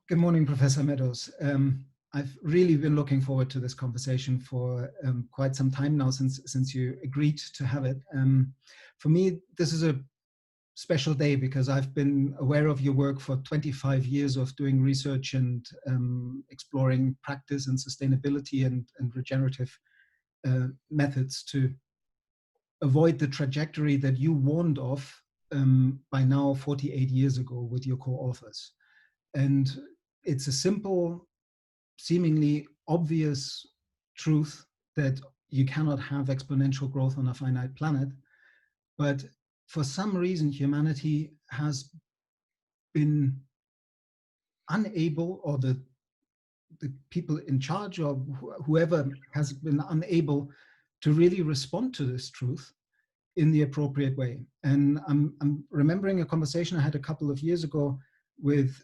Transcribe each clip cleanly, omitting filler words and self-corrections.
Good morning, Professor Meadows. I've really been looking forward to this conversation for quite some time now, since you agreed to have it. For me, this is a special day because I've been aware of your work for 25 years of doing research and exploring practice and sustainability and regenerative methods to avoid the trajectory that you warned of by now 48 years ago with your co-authors. And it's a simple, seemingly obvious truth that you cannot have exponential growth on a finite planet. But for some reason, humanity has been unable, or the people in charge, or whoever has been unable to really respond to this truth in the appropriate way. And I'm remembering a conversation I had a couple of years ago with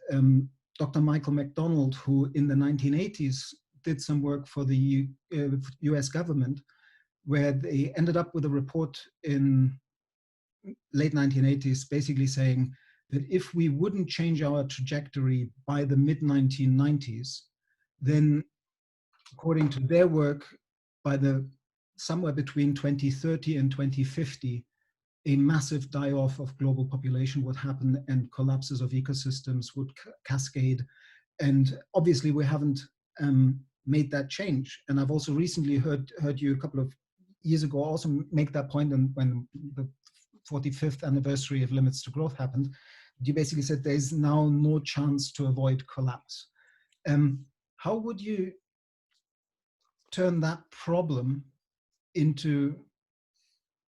Dr. Michael McDonald, who in the 1980s did some work for the US government, where they ended up with a report in late 1980s, basically saying that if we wouldn't change our trajectory by the mid-1990s, then according to their work, by somewhere between 2030 and 2050, a massive die-off of global population would happen and collapses of ecosystems would cascade. And obviously we haven't made that change. And I've also recently heard you a couple of years ago also make that point, and when the 45th anniversary of Limits to Growth happened, you basically said there's now no chance to avoid collapse. How would you turn that problem into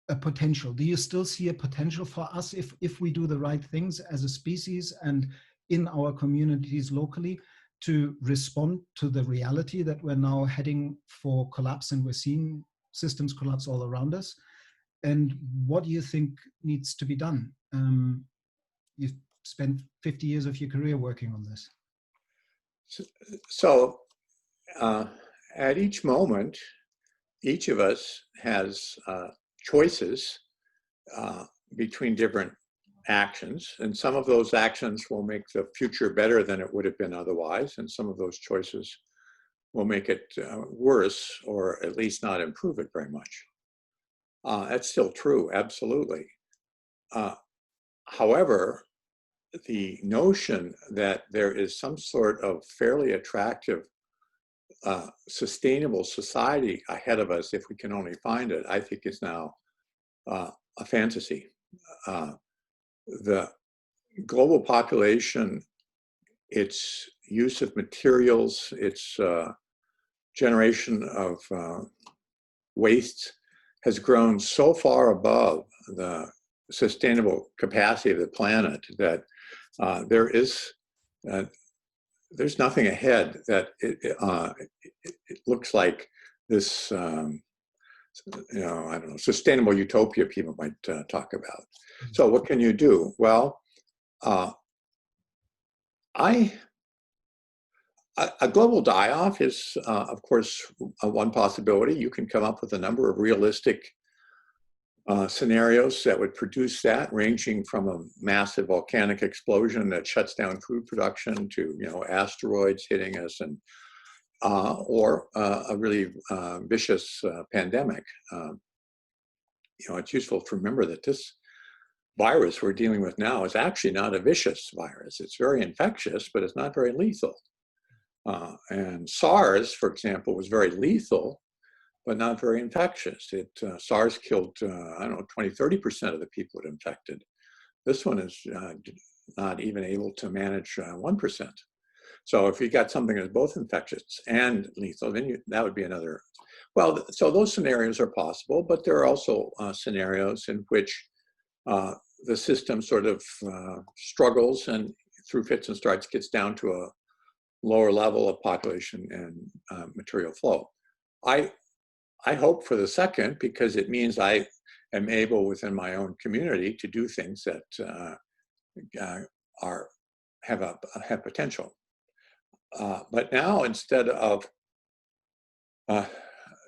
a potential? Do you still see a potential for us if we do the right things as a species and in our communities locally to respond to the reality that we're now heading for collapse and we're seeing systems collapse all around us? And what do you think needs to be done? You've spent 50 years of your career working on this. So at each moment, each of us has choices between different actions, and some of those actions will make the future better than it would have been otherwise, and some of those choices will make it worse, or at least not improve it very much. That's still true, absolutely. However, the notion that there is some sort of fairly attractive sustainable society ahead of us, if we can only find it, I think is now a fantasy. The global population, its use of materials, its generation of waste has grown so far above the sustainable capacity of the planet that there's nothing ahead that it looks like this, I don't know, sustainable utopia people might talk about. So what can you do? Well, a global die-off is, of course, one possibility. You can come up with a number of realistic scenarios that would produce that, ranging from a massive volcanic explosion that shuts down food production to, asteroids hitting us, and or a really vicious pandemic. It's useful to remember that this virus we're dealing with now is actually not a vicious virus. It's very infectious, but it's not very lethal. And SARS, for example, was very lethal, but not very infectious. SARS killed, 20-30% of the people it infected. This one is not even able to manage 1%. So if you got something that's both infectious and lethal, then that would be another. Well, so those scenarios are possible, but there are also scenarios in which the system sort of struggles and through fits and starts gets down to a lower level of population and material flow. I hope for the second, because it means I am able within my own community to do things that have potential. But now, instead of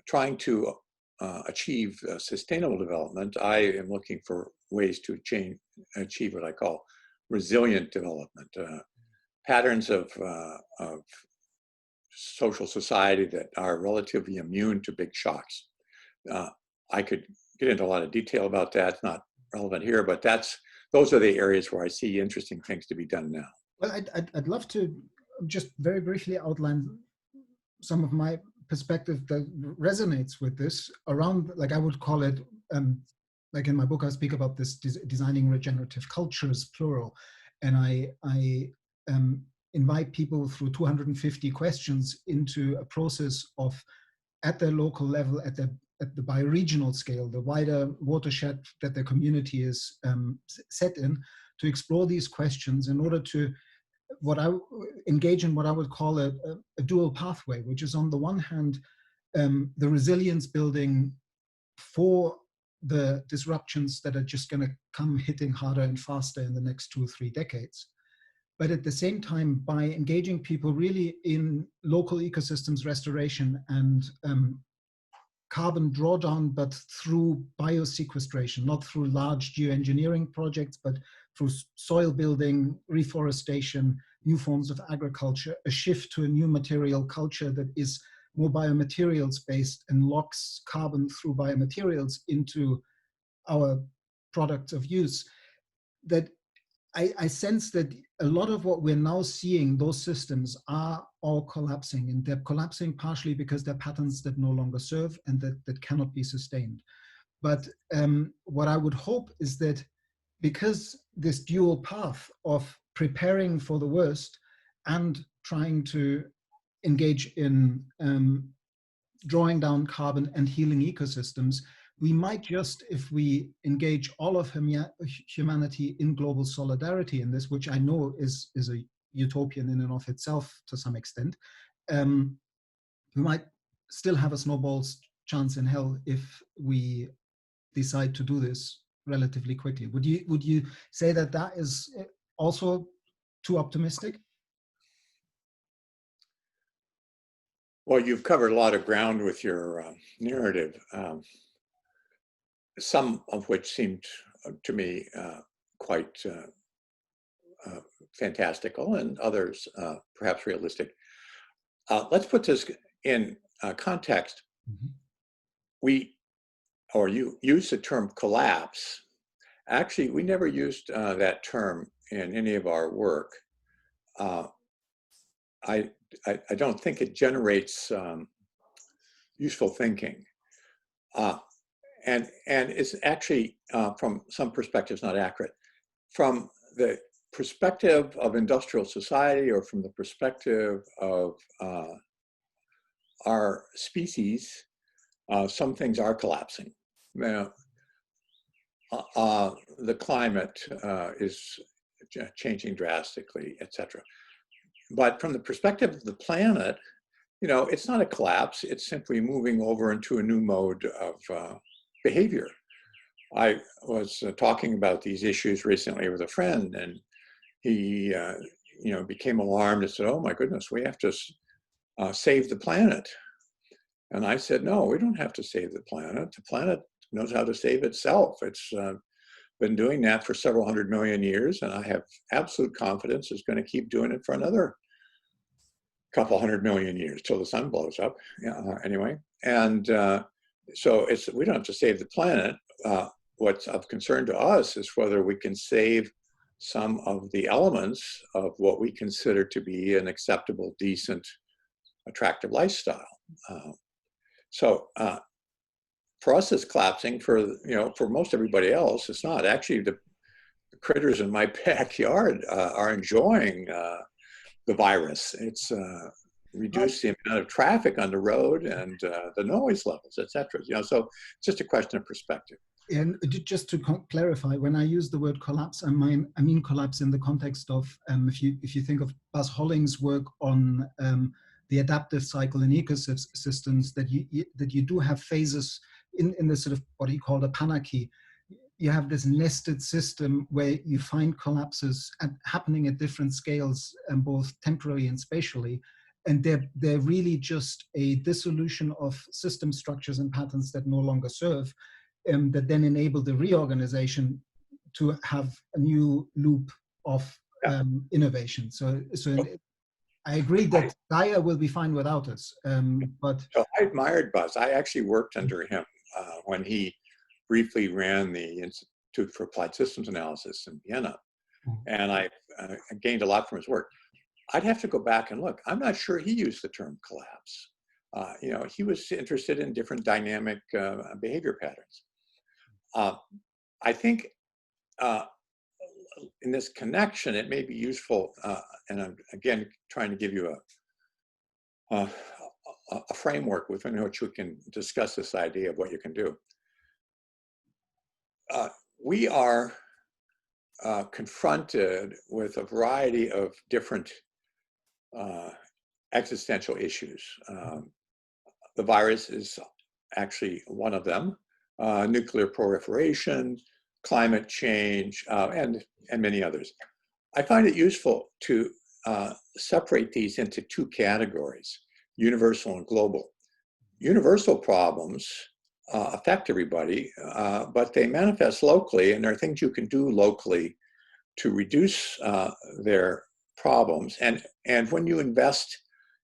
trying to achieve sustainable development, I am looking for ways to achieve what I call resilient development. patterns of social society that are relatively immune to big shocks. I could get into a lot of detail about that. It's not relevant here, but those are the areas where I see interesting things to be done now. Well, I'd love to just very briefly outline some of my perspective that resonates with this around, like I would call it, like in my book, I speak about this designing regenerative cultures, plural. And I invite people through 250 questions into a process of, at their local level, at the bioregional scale, the wider watershed that the community is set in, to explore these questions in order to engage in what I would call a dual pathway, which is on the one hand, the resilience building for the disruptions that are just going to come hitting harder and faster in the next 2 or 3 decades. But at the same time, by engaging people really in local ecosystems restoration and carbon drawdown, but through biosequestration, not through large geoengineering projects, but through soil building, reforestation, new forms of agriculture, a shift to a new material culture that is more biomaterials based and locks carbon through biomaterials into our products of use. That I sense that a lot of what we're now seeing, those systems are all collapsing, and they're collapsing partially because they're patterns that no longer serve and that cannot be sustained. But what I would hope is that because this dual path of preparing for the worst and trying to engage in drawing down carbon and healing ecosystems, we might just, if we engage all of humanity in global solidarity in this, which I know is a utopian in and of itself to some extent, we might still have a snowball's chance in hell if we decide to do this relatively quickly. Would you say that that is also too optimistic? Well, you've covered a lot of ground with your narrative, some of which seemed to me quite fantastical, and others perhaps realistic. Let's put this in context. Mm-hmm. You use the term collapse. Actually, we never used that term in any of our work. I don't think it generates useful thinking. And it's actually, from some perspectives, not accurate. From the perspective of industrial society, or from the perspective of our species, some things are collapsing. The climate is changing drastically, etc. But from the perspective of the planet, you know, it's not a collapse. It's simply moving over into a new mode of behavior. I was talking about these issues recently with a friend, and he, you know, became alarmed and said, "Oh my goodness, we have to save the planet." And I said, "No, we don't have to save the planet. The planet knows how to save itself. It's been doing that for several 100 million years, and I have absolute confidence it's going to keep doing it for another couple 100 million years till the sun blows up." Anyway, and so we don't have to save the planet. What's of concern to us is whether we can save some of the elements of what we consider to be an acceptable, decent, attractive lifestyle. For us, it's collapsing. For most everybody else, it's not. Actually, the critters in my backyard are enjoying the virus. It's reduced the amount of traffic on the road and the noise levels, etc. You know, so it's just a question of perspective. And just to clarify, when I use the word collapse, I mean collapse in the context of if you think of Buzz Holling's work on the adaptive cycle in ecosystems, that you do have phases in the sort of what he called a panarchy. You have this nested system where you find collapses happening at different scales, both temporally and spatially. And they're really just a dissolution of system structures and patterns that no longer serve, that then enable the reorganization to have a new loop of Yeah. innovation. I agree that Gaia will be fine without us, but... So I admired Buzz. I actually worked under him when he briefly ran the Institute for Applied Systems Analysis in Vienna. And I gained a lot from his work. I'd have to go back and look. I'm not sure he used the term collapse. He was interested in different dynamic behavior patterns. I think in this connection, it may be useful, and I'm again trying to give you a framework within which we can discuss this idea of what you can do. We are confronted with a variety of different existential issues. The virus is actually one of them, nuclear proliferation, climate change, and many others. I find it useful to separate these into two categories, universal and global. Universal problems affect everybody, but they manifest locally, and there are things you can do locally to reduce their problems. And when you invest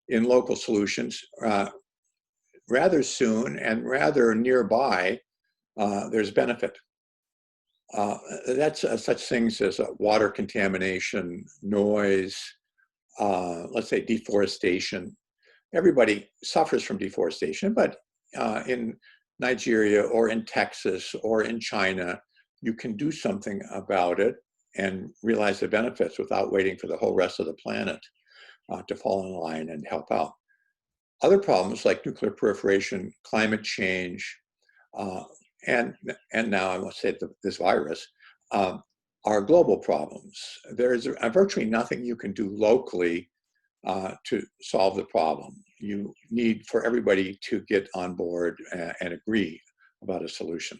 in local solutions, rather soon and rather nearby, there's benefit. That's such things as water contamination, noise, let's say deforestation. Everybody suffers from deforestation, but in Nigeria or in Texas or in China, you can do something about it and realize the benefits without waiting for the whole rest of the planet to fall in line and help out. Other problems like nuclear proliferation, climate change, and now I must say this virus, are global problems. There's virtually nothing you can do locally to solve the problem. You need for everybody to get on board and agree about a solution.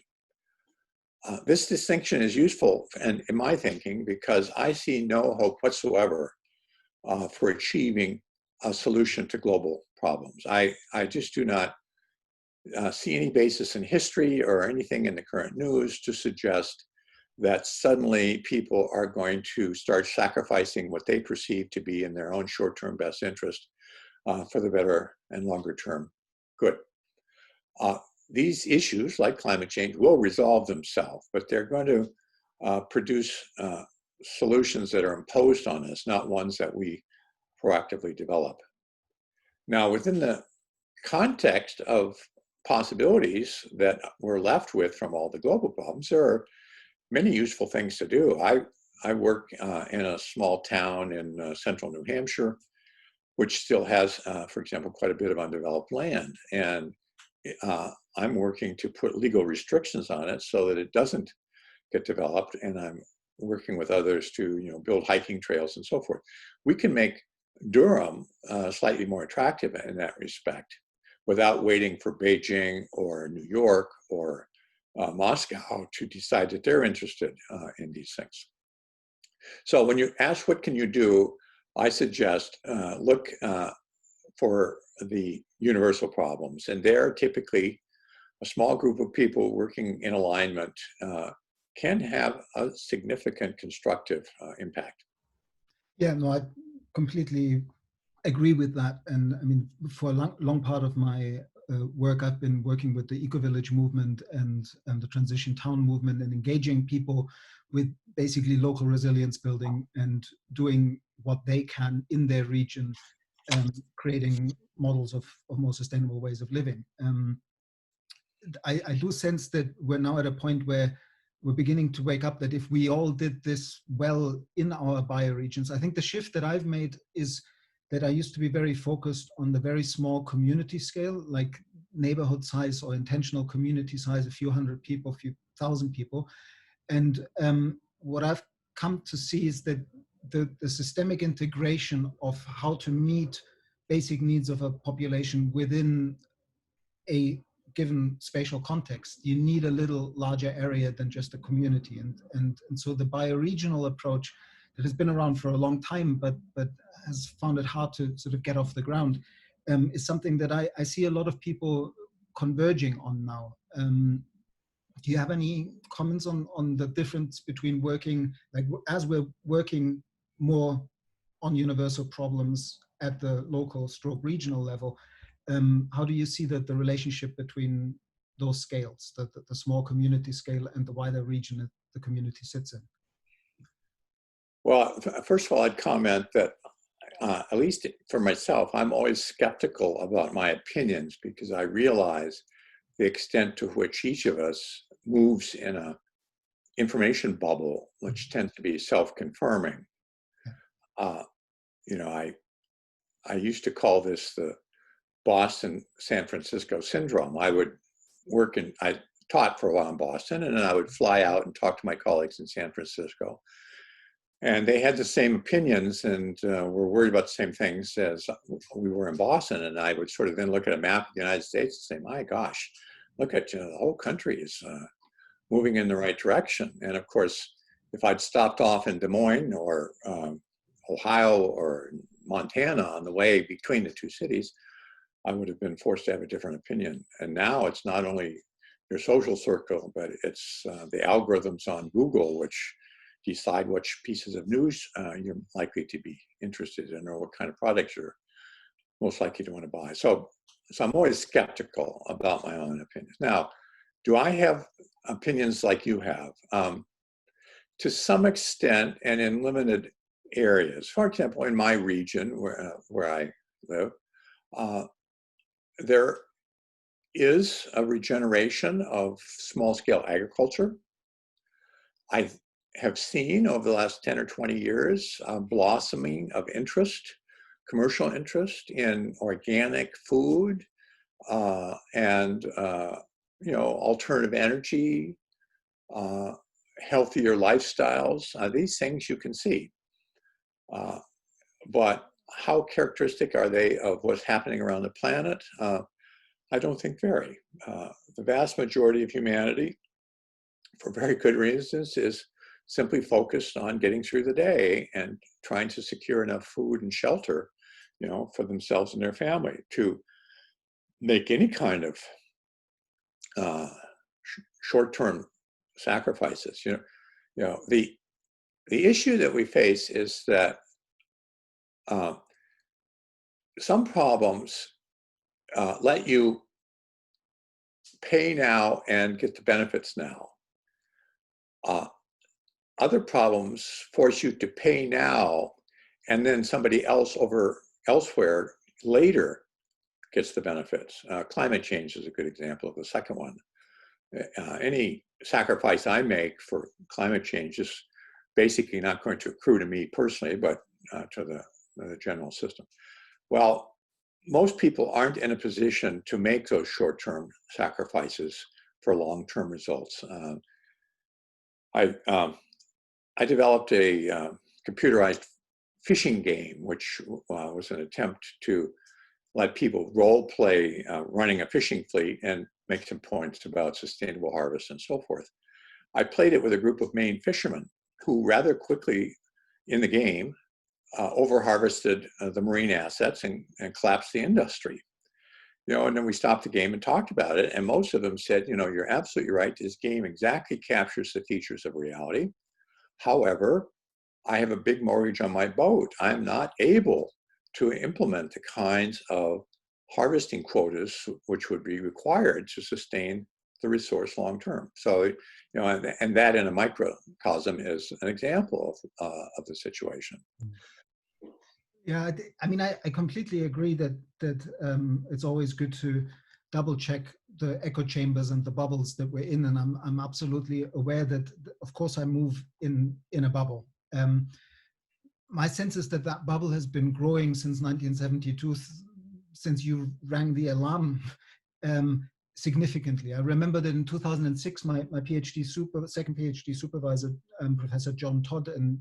This distinction is useful in my thinking because I see no hope whatsoever for achieving a solution to global problems. I just do not see any basis in history or anything in the current news to suggest that suddenly people are going to start sacrificing what they perceive to be in their own short-term best interest for the better and longer-term good. These issues, like climate change, will resolve themselves, but they're going to produce solutions that are imposed on us, not ones that we proactively develop. Now, within the context of possibilities that we're left with from all the global problems, there are many useful things to do. I work in a small town in central New Hampshire, which still has, for example, quite a bit of undeveloped land. And I'm working to put legal restrictions on it so that it doesn't get developed. And I'm working with others to build hiking trails and so forth. We can make Durham slightly more attractive in that respect without waiting for Beijing or New York or Moscow to decide that they're interested in these things. So when you ask what can you do, I suggest look for the universal problems. And there typically a small group of people working in alignment can have a significant constructive impact. Yeah, no, I completely agree with that. And I mean, for a long part of my work, I've been working with the eco-village movement and the transition town movement and engaging people with basically local resilience building and doing what they can in their region, creating models of more sustainable ways of living. I do sense that we're now at a point where we're beginning to wake up that if we all did this well in our bioregions, I think the shift that I've made is that I used to be very focused on the very small community scale, like neighborhood size or intentional community size, a few hundred people, a few thousand people. And what I've come to see is that the systemic integration of how to meet basic needs of a population within a given spatial context, you need a little larger area than just a community. And so the bioregional approach that has been around for a long time, but has found it hard to sort of get off the ground, is something that I see a lot of people converging on now. Do you have any comments on the difference between working, like as we're working more on universal problems at the local stroke regional level. How do you see that the relationship between those scales, the small community scale and the wider region that the community sits in? Well, first of all, I'd comment that at least for myself, I'm always skeptical about my opinions because I realize the extent to which each of us moves in a information bubble, which tends to be self-confirming. You know, I used to call this the Boston, San Francisco syndrome. I taught for a while in Boston, and then I would fly out and talk to my colleagues in San Francisco. And they had the same opinions and were worried about the same things as we were in Boston. And I would sort of then look at a map of the United States and say, my gosh, look at, the whole country is moving in the right direction. And of course, if I'd stopped off in Des Moines or Ohio or Montana on the way between the two cities, I would have been forced to have a different opinion. And now it's not only your social circle, but it's the algorithms on Google, which decide which pieces of news you're likely to be interested in or what kind of products you're most likely to want to buy. So I'm always skeptical about my own opinions. Now, do I have opinions like you have? To some extent and in limited areas. For example, in my region where I live, there is a regeneration of small-scale agriculture. I have seen over the last 10 or 20 years blossoming of interest, commercial interest in organic food and alternative energy, healthier lifestyles. These things you can see. But how characteristic are they of what's happening around the planet? I don't think very. The vast majority of humanity, for very good reasons, is simply focused on getting through the day and trying to secure enough food and shelter, for themselves and their family to make any kind of short-term sacrifices. The issue that we face is that some problems let you pay now and get the benefits now. Other problems force you to pay now and then somebody else elsewhere later gets the benefits. Climate change is a good example of the second one. Any sacrifice I make for climate change is basically not going to accrue to me personally, but to the general system. Well, most people aren't in a position to make those short-term sacrifices for long-term results. I developed a computerized fishing game, which was an attempt to let people role play running a fishing fleet and make some points about sustainable harvest and so forth. I played it with a group of Maine fishermen who rather quickly in the game over-harvested the marine assets and collapsed the industry. And then we stopped the game and talked about it. And most of them said, you're absolutely right. This game exactly captures the features of reality. However, I have a big mortgage on my boat. I'm not able to implement the kinds of harvesting quotas which would be required to sustain the resource long term. So, and that in a microcosm is an example of the situation. Yeah, I completely agree that it's always good to double check the echo chambers and the bubbles that we're in, and I'm absolutely aware that, of course, I move in a bubble. My sense is that bubble has been growing since 1972, since you rang the alarm, significantly. I remember that in 2006, my second PhD supervisor, Professor John Todd, and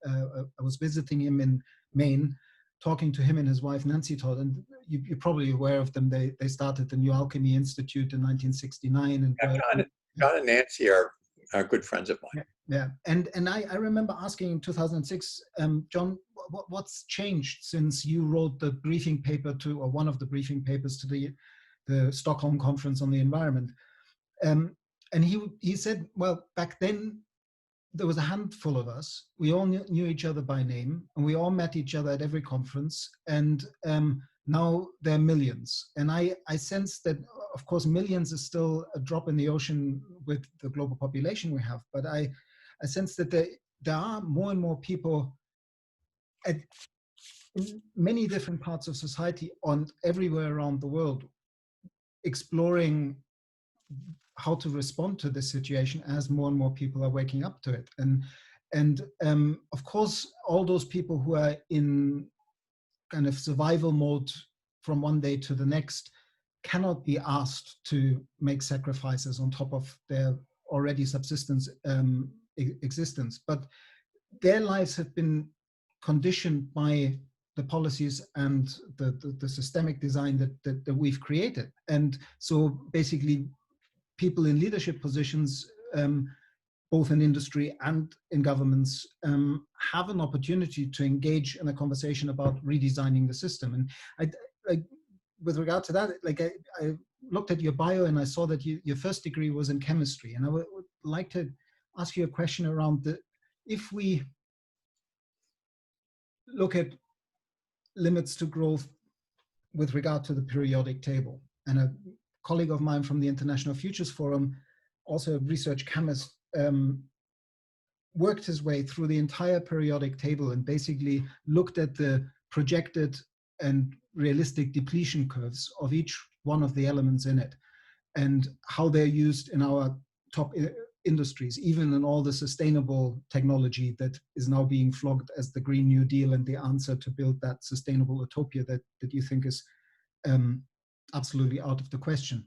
I was visiting him in Maine, talking to him and his wife, Nancy Todd, and you're probably aware of them. They started the New Alchemy Institute in 1969. And John and Nancy are good friends of mine. Yeah, and I remember asking in 2006, John, what's changed since you wrote the briefing paper or one of the briefing papers to the Stockholm Conference on the Environment? And he said, well, back then, there was a handful of us. We all knew each other by name, and we all met each other at every conference. And now there are millions. And I sense that, of course, millions is still a drop in the ocean with the global population we have. But I sense that there are more and more people in many different parts of society, on everywhere around the world, exploring how to respond to this situation as more and more people are waking up to it. And of course, all those people who are in kind of survival mode from one day to the next cannot be asked to make sacrifices on top of their already subsistence existence. But their lives have been conditioned by the policies and the systemic design that we've created. And so basically, people in leadership positions, both in industry and in governments, have an opportunity to engage in a conversation about redesigning the system. And with regard to that, like I looked at your bio and I saw that your first degree was in chemistry. And I would like to ask you a question around if we look at limits to growth with regard to the periodic table. And a colleague of mine from the International Futures Forum, also a research chemist, worked his way through the entire periodic table and basically looked at the projected and realistic depletion curves of each one of the elements in it and how they're used in our top industries, even in all the sustainable technology that is now being flogged as the Green New Deal and the answer to build that sustainable utopia that you think is absolutely out of the question.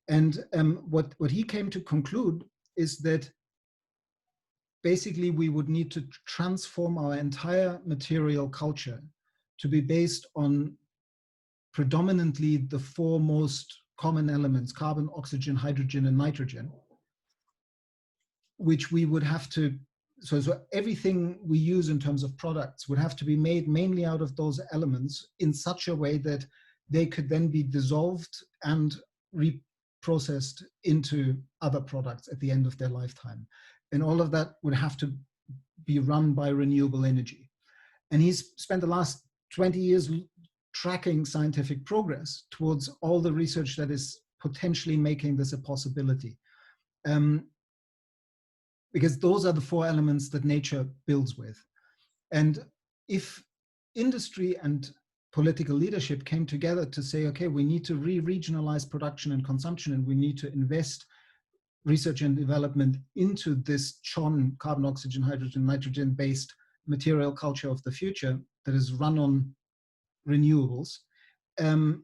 And what he came to conclude is that basically we would need to transform our entire material culture to be based on predominantly the four most common elements: carbon, oxygen, hydrogen, and nitrogen, which we would have to, so everything we use in terms of products would have to be made mainly out of those elements in such a way that they could then be dissolved and reprocessed into other products at the end of their lifetime. And all of that would have to be run by renewable energy. And he's spent the last 20 years tracking scientific progress towards all the research that is potentially making this a possibility. Because those are the four elements that nature builds with. And if industry and political leadership came together to say, okay, we need to re-regionalize production and consumption, and we need to invest research and development into this CHON, carbon, oxygen, hydrogen, nitrogen-based material culture of the future that is run on renewables. Do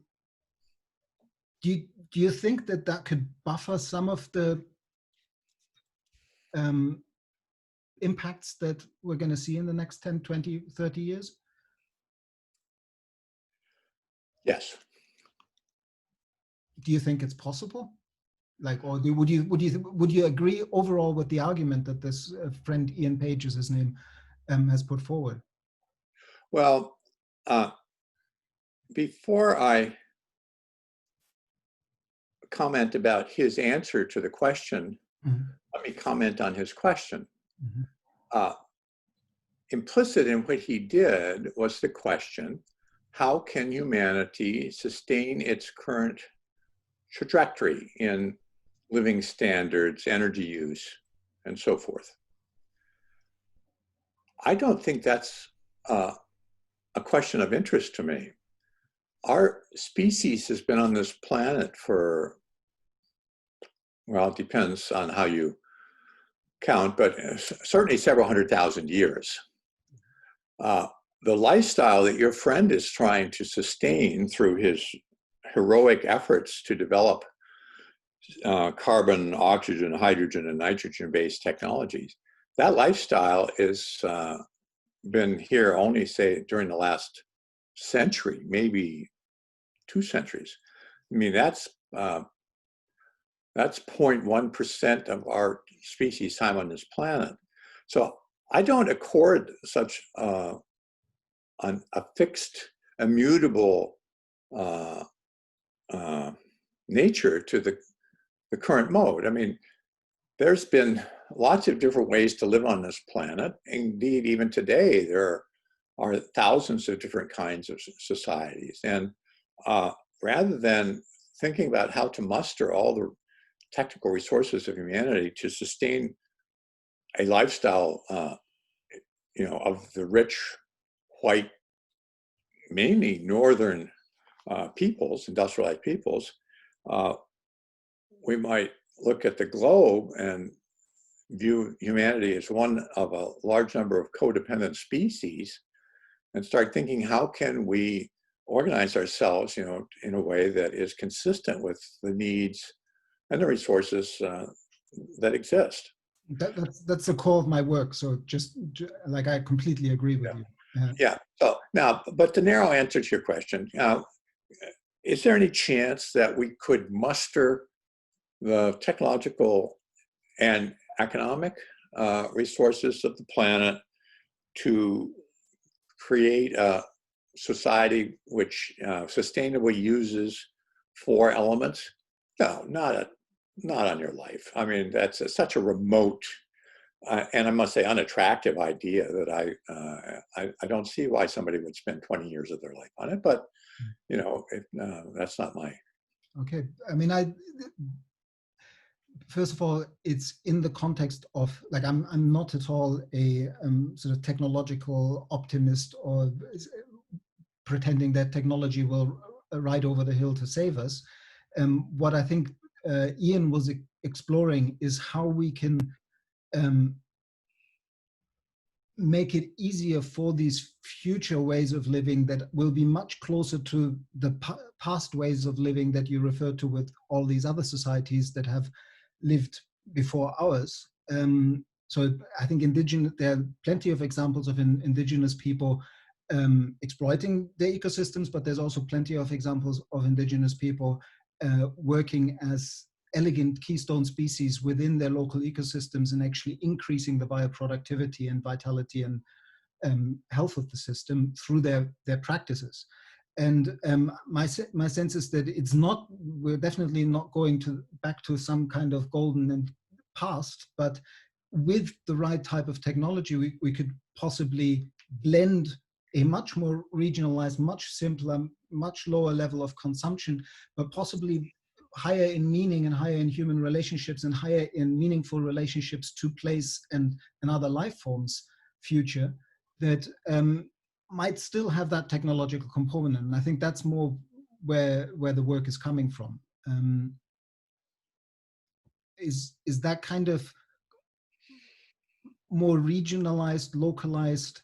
you think that that could buffer some of the impacts that we're going to see in the next 10, 20, 30 years? Yes. Do you think it's possible? Like, or would you agree overall with the argument that this friend Ian Page is his name has put forward? Well, before I comment about his answer to the question, let me comment on his question. Implicit in what he did was the question, how can humanity sustain its current trajectory in living standards, energy use, and so forth? I don't think that's a question of interest to me. Our species has been on this planet for, well, it depends on how you count, but certainly several 100,000 years. The lifestyle that your friend is trying to sustain through his heroic efforts to develop carbon, oxygen, hydrogen, and nitrogen-based technologies, that lifestyle is been here only, say, during the last century, maybe 2 centuries. I mean, that's 0.1% of our species' time on this planet. So I don't accord such a fixed, immutable nature to the current mode. I mean, there's been lots of different ways to live on this planet. Indeed, even today, there are thousands of different kinds of societies. And rather than thinking about how to muster all the technical resources of humanity to sustain a lifestyle, of the rich, white, mainly northern peoples, industrialized peoples, we might look at the globe and view humanity as one of a large number of codependent species and start thinking, how can we organize ourselves, in a way that is consistent with the needs and the resources that exist. That's the core of my work. So just like, I completely agree with you. Yeah. So now, but the narrow answer to your question, is there any chance that we could muster the technological and economic resources of the planet to create a society which sustainably uses 4 elements? No, not on your life. I mean, that's such a remote and I must say unattractive idea that I don't see why somebody would spend 20 years of their life on it. But that's not my. Okay, I mean, first of all, it's in the context of, like, I'm not at all a sort of technological optimist or pretending that technology will ride over the hill to save us. What I think Ian was exploring is how we can make it easier for these future ways of living that will be much closer to the past ways of living that you refer to with all these other societies that have lived before ours. So I think there are plenty of examples of indigenous people exploiting their ecosystems, but there's also plenty of examples of indigenous people working as elegant keystone species within their local ecosystems and actually increasing the bioproductivity and vitality and health of the system through their practices. And my sense is that we're definitely not going back to some kind of golden and past, but with the right type of technology, we could possibly blend a much more regionalized, much simpler, much lower level of consumption, but possibly higher in meaning and higher in human relationships and higher in meaningful relationships to place and other life forms future that might still have that technological component. And I think that's more where the work is coming from. Is that kind of more regionalized, localized,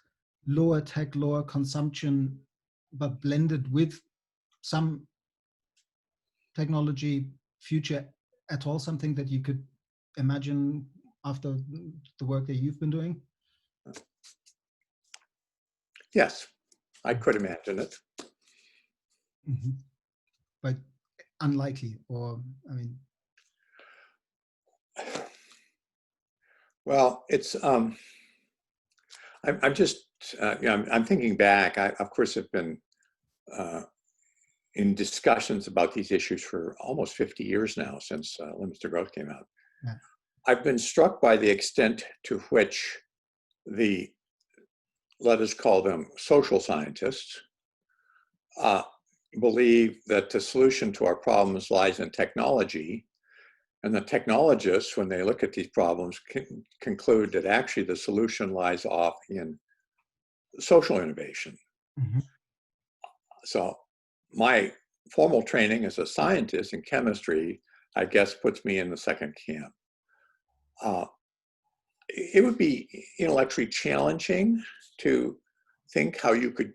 lower tech, lower consumption, but blended with some technology future at all something that you could imagine after the work that you've been doing? Yes, I could imagine it. Mm-hmm. But unlikely, or, I mean. Well, it's, I'm just, I'm thinking back. I, of course, have been in discussions about these issues for almost 50 years now, since Limits to Growth came out. Yeah. I've been struck by the extent to which let us call them social scientists, believe that the solution to our problems lies in technology. And the technologists, when they look at these problems, can conclude that actually the solution lies off in social innovation. Mm-hmm. So my formal training as a scientist in chemistry, I guess, puts me in the second camp. It would be intellectually challenging to think how you could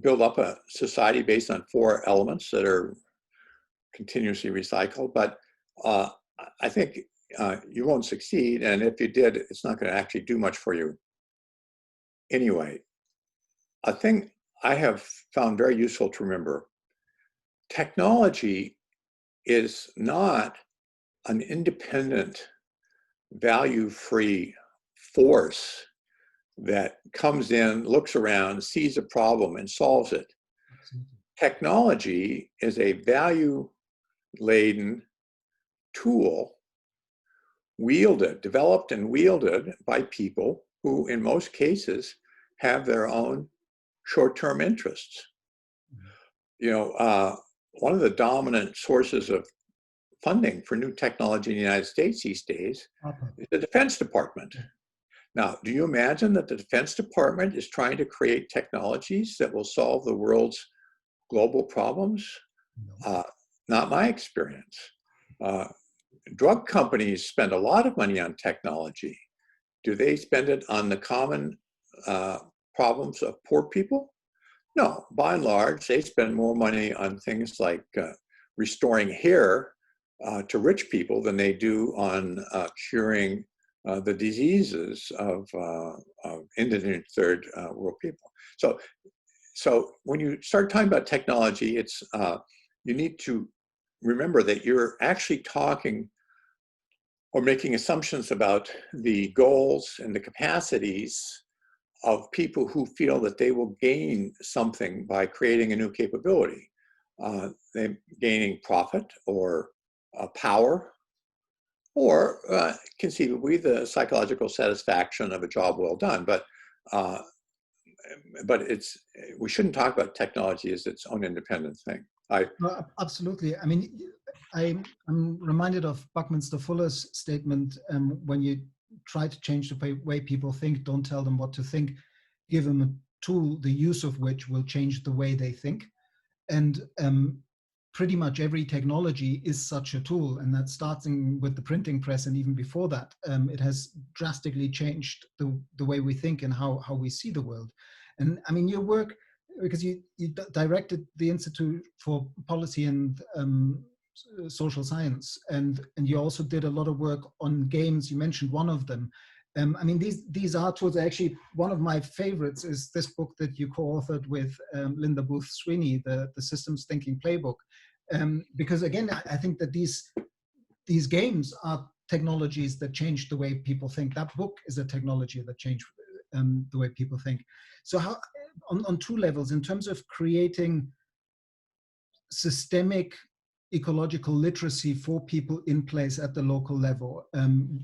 build up a society based on 4 elements that are continuously recycled, but I think you won't succeed, and if you did, it's not going to actually do much for you anyway. A thing I have found very useful to remember: technology is not an independent, value-free force that comes in, looks around, sees a problem, and solves it. Technology is a value-laden tool developed and wielded by people who, in most cases, have their own short-term interests. One of the dominant sources of funding for new technology in the United States these days is the Defense Department. Now, do you imagine that the Defense Department is trying to create technologies that will solve the world's global problems? Not my experience. Drug companies spend a lot of money on technology. Do they spend it on the common problems of poor people? No, by and large, they spend more money on things like restoring hair to rich people than they do on curing the diseases of indigent third world people. So when you start talking about technology, it's you need to remember that you're actually talking or making assumptions about the goals and the capacities of people who feel that they will gain something by creating a new capability. They're gaining profit or power, or conceivably the psychological satisfaction of a job well done. But we shouldn't talk about technology as its own independent thing. No, absolutely. I mean, I'm reminded of Buckminster Fuller's statement, when you try to change the way people think, don't tell them what to think, give them a tool, the use of which will change the way they think. And pretty much every technology is such a tool, and that's starting with the printing press, and even before that, it has drastically changed the way we think and how we see the world. And I mean, your work, because you directed the Institute for Policy and Social Science, and you also did a lot of work on games. You mentioned one of them. I mean, these are tools. Actually, one of my favorites is this book that you co-authored with Linda Booth Sweeney, the Systems Thinking Playbook, because again, I think that these games are technologies that change the way people think. That book is a technology that changed the way people think. So how, on two levels, in terms of creating systemic ecological literacy for people in place at the local level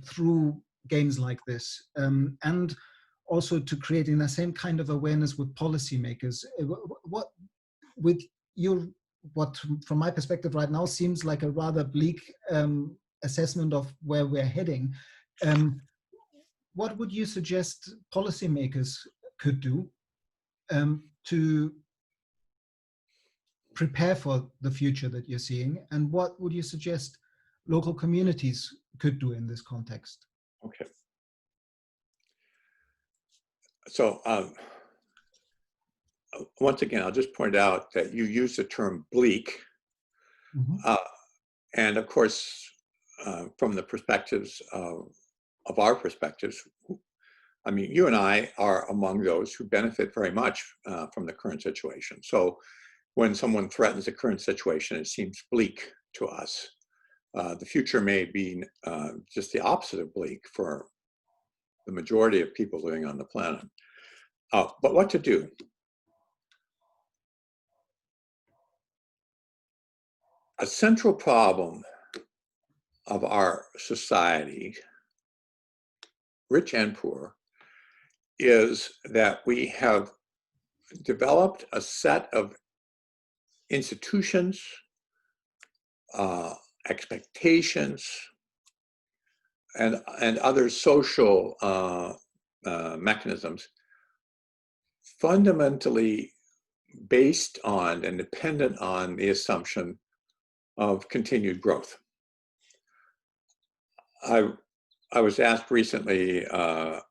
through games like this, and also to creating the same kind of awareness with policymakers. What from my perspective right now seems like a rather bleak assessment of where we're heading. What would you suggest policymakers could do to prepare for the future that you're seeing, and what would you suggest local communities could do in this context? Okay. So once again, I'll just point out that you use the term bleak. Mm-hmm. And of course, from the perspectives of our perspectives, I mean, you and I are among those who benefit very much from the current situation. So when someone threatens the current situation, it seems bleak to us. The future may be just the opposite of bleak for the majority of people living on the planet. But what to do? A central problem of our society, rich and poor, is that we have developed a set of institutions, expectations, and other social mechanisms fundamentally based on and dependent on the assumption of continued growth. I was asked recently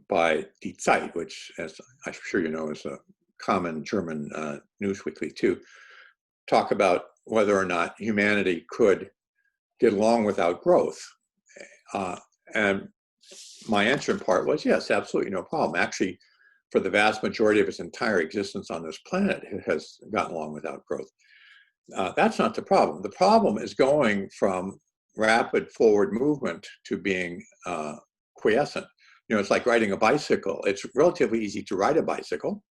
by Die Zeit, which, as I'm sure you know, is a common German news weekly, to talk about whether or not humanity could get along without growth. And my answer in part was, yes, absolutely, no problem. Actually, for the vast majority of its entire existence on this planet, it has gotten along without growth. That's not the problem. The problem is going from rapid forward movement to being quiescent. You know, it's like riding a bicycle. It's relatively easy to ride a bicycle.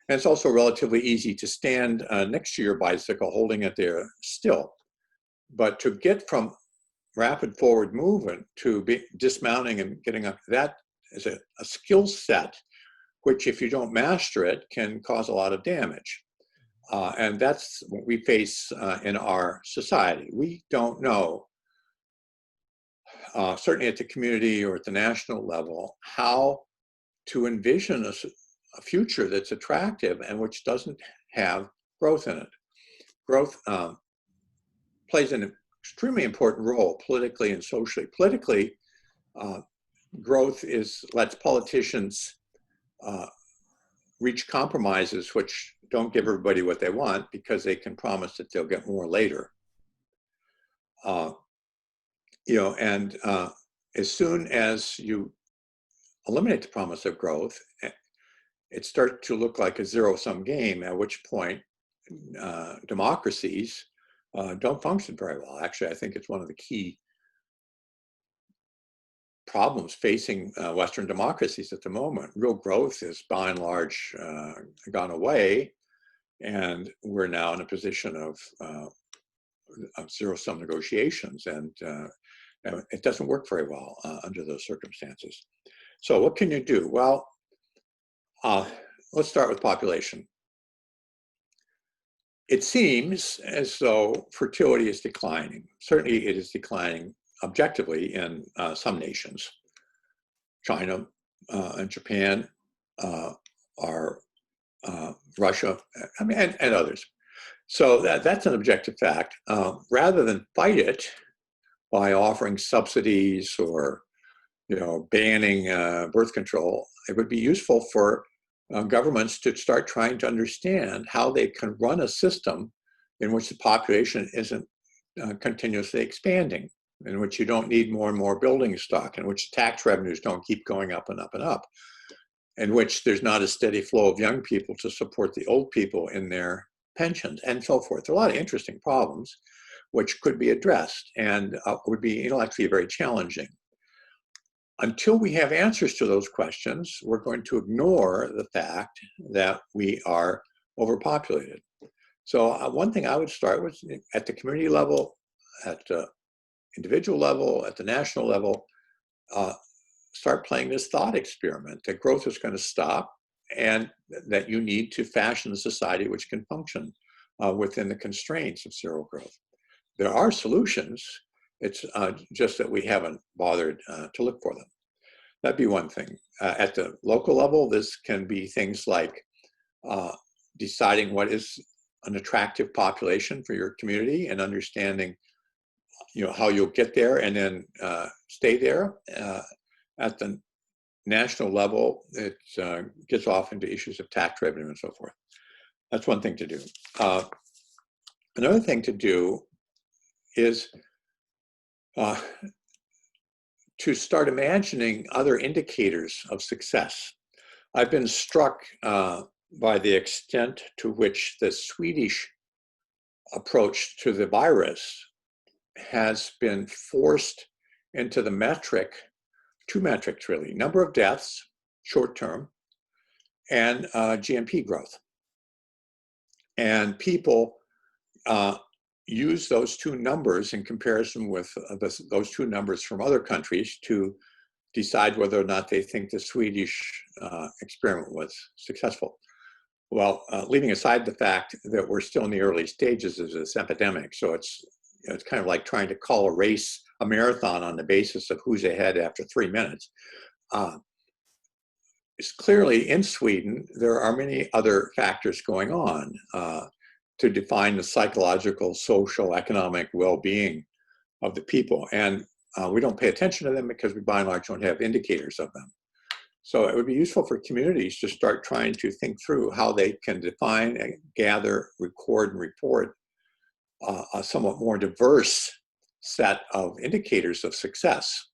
And it's also relatively easy to stand next to your bicycle, holding it there still. But to get from rapid forward movement to be dismounting and getting up. That is a skill set, which if you don't master it, can cause a lot of damage. And that's what we face in our society. We don't know, certainly at the community or at the national level, how to envision a future that's attractive and which doesn't have growth in it. Growth plays an extremely important role politically and socially. Politically, growth lets politicians reach compromises which don't give everybody what they want because they can promise that they'll get more later. And as soon as you eliminate the promise of growth, it starts to look like a zero-sum game, at which point democracies don't function very well. Actually, I think it's one of the key problems facing Western democracies at the moment. Real growth is by and large gone away, and we're now in a position of zero-sum negotiations, and it doesn't work very well under those circumstances. So what can you do? Well, let's start with population. It seems as though fertility is declining. Certainly it is declining objectively in some nations. China and Japan are Russia, and others. So that's an objective fact. Rather than fight it by offering subsidies or banning birth control, it would be useful for governments to start trying to understand how they can run a system in which the population isn't continuously expanding, in which you don't need more and more building stock, in which tax revenues don't keep going up and up and up, in which there's not a steady flow of young people to support the old people in their pensions, and so forth. There are a lot of interesting problems which could be addressed and would be intellectually very challenging. Until we have answers to those questions, we're going to ignore the fact that we are overpopulated. So one thing I would start with, at the community level, at the individual level, at the national level, start playing this thought experiment that growth is going to stop and that you need to fashion a society which can function within the constraints of zero growth. There are solutions. It's just that we haven't bothered to look for them. That'd be one thing. At the local level, this can be things like deciding what is an attractive population for your community and understanding how you'll get there and then stay there. At the national level, it gets off into issues of tax revenue and so forth. That's one thing to do. Another thing to do is to start imagining other indicators of success. I've been struck by the extent to which the Swedish approach to the virus has been forced into the metric, two metrics really, number of deaths, short term, and GNP growth. And people use those two numbers in comparison with those two numbers from other countries to decide whether or not they think the Swedish experiment was successful. Well, leaving aside the fact that we're still in the early stages of this epidemic, so it's kind of like trying to call a race, a marathon, on the basis of who's ahead after 3 minutes. It's clearly in Sweden, there are many other factors going on to define the psychological, social, economic well-being of the people. And we don't pay attention to them because we by and large don't have indicators of them. So it would be useful for communities to start trying to think through how they can define, gather, record, and report a somewhat more diverse set of indicators of success.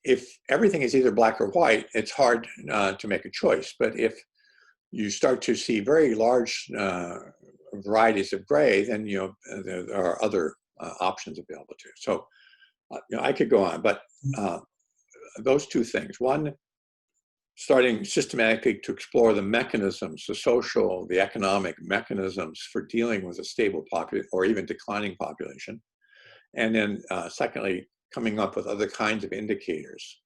If everything is either black or white, it's hard to make a choice. But if you start to see very large varieties of gray, then there are other options available to you. So I could go on, but those two things. One, starting systematically to explore the mechanisms, the social, the economic mechanisms for dealing with a stable population or even declining population. And then secondly, coming up with other kinds of indicators.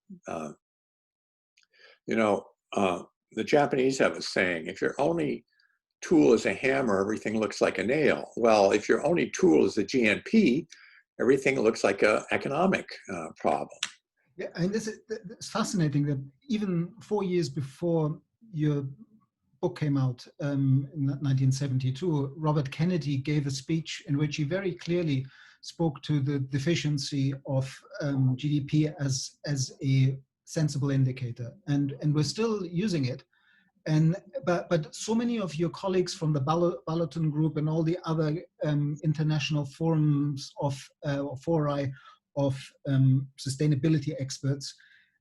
The Japanese have a saying, if your only tool is a hammer, everything looks like a nail. Well, if your only tool is the GNP, everything looks like an economic problem. Yeah, and it's fascinating that even 4 years before your book came out in 1972, Robert Kennedy gave a speech in which he very clearly spoke to the deficiency of GDP as a sensible indicator, and we're still using it. But so many of your colleagues from the Balloton Group and all the other international forums of fora of sustainability experts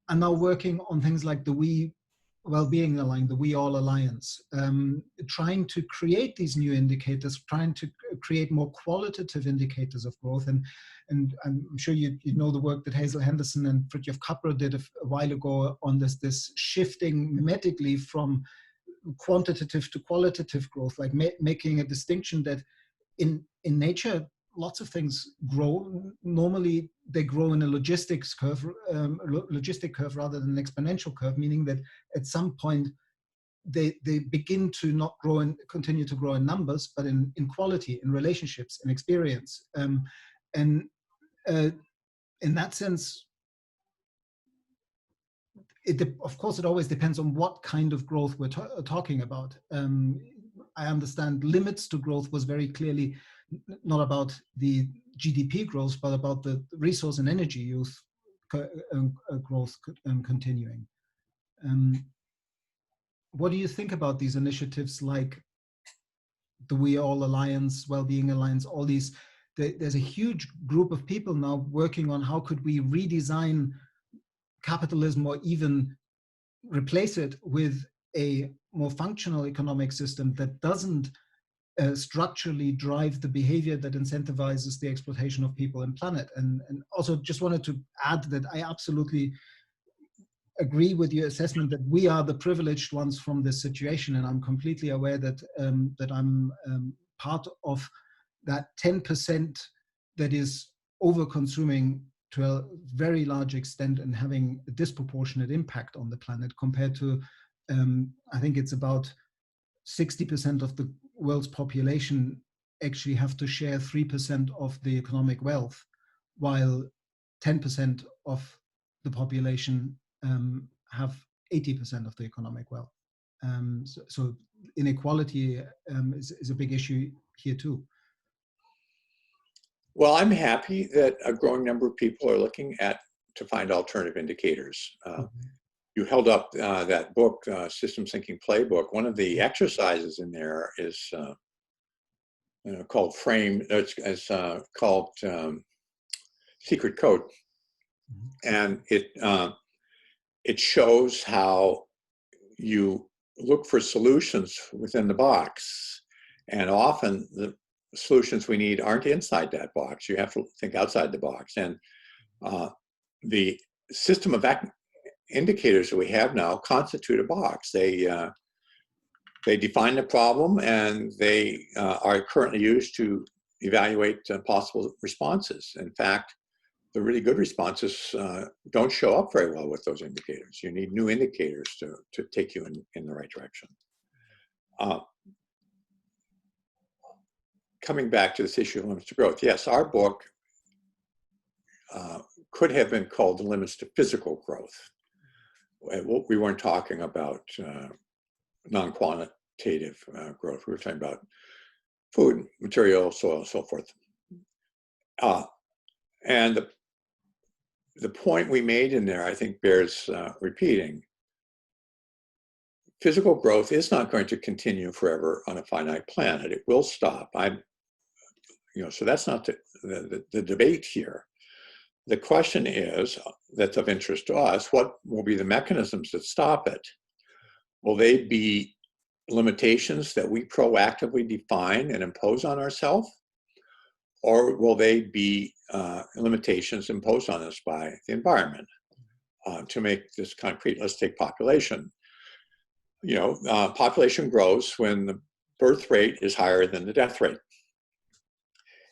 are now working on things like the We Wellbeing Alliance, the We All Alliance, trying to create these new indicators, trying to create more qualitative indicators of growth. And I'm sure you know the work that Hazel Henderson and Fritjof Capra did a while ago on this shifting mimetically from quantitative to qualitative growth, like making a distinction that in nature, lots of things grow. Normally, they grow in a logistic curve rather than an exponential curve, meaning that at some point they begin to not grow and continue to grow in numbers, but in quality, in relationships, in experience. And in that sense, of course, it always depends on what kind of growth we're talking about. I understand limits to growth was very clearly not about the GDP growth, but about the resource and energy use growth continuing. What do you think about these initiatives like the We All Alliance, Wellbeing Alliance, all these? There's a huge group of people now working on how could we redesign capitalism or even replace it with a more functional economic system that doesn't structurally drive the behavior that incentivizes the exploitation of people and planet. And also just wanted to add that I absolutely agree with your assessment that we are the privileged ones from this situation, and I'm completely aware that that I'm part of that 10% that is over-consuming to a very large extent and having a disproportionate impact on the planet compared to, I think it's about 60% of the world's population actually have to share 3% of the economic wealth, while 10% of the population have 80% of the economic wealth. So inequality is a big issue here too. Well, I'm happy that a growing number of people are looking to find alternative indicators. You held up that book, Systems Thinking Playbook. One of the exercises in there is called It's called Secret Code, and it shows how you look for solutions within the box, and often the solutions we need aren't inside that box. You have to think outside the box, and the system of indicators that we have now constitute a box. They define the problem, and they are currently used to evaluate possible responses. In fact, the really good responses don't show up very well with those indicators. You need new indicators to take you in the right direction. Coming back to this issue of limits to growth, yes, our book could have been called The Limits to Physical Growth. We weren't talking about non-quantitative growth. We were talking about food, material, soil, so forth. And the point we made in there, I think, bears repeating. Physical growth is not going to continue forever on a finite planet. It will stop. So that's not the debate here. The question is, that's of interest to us, what will be the mechanisms that stop it? Will they be limitations that we proactively define and impose on ourselves? Or will they be limitations imposed on us by the environment? To make this concrete, let's take population. Population grows when the birth rate is higher than the death rate.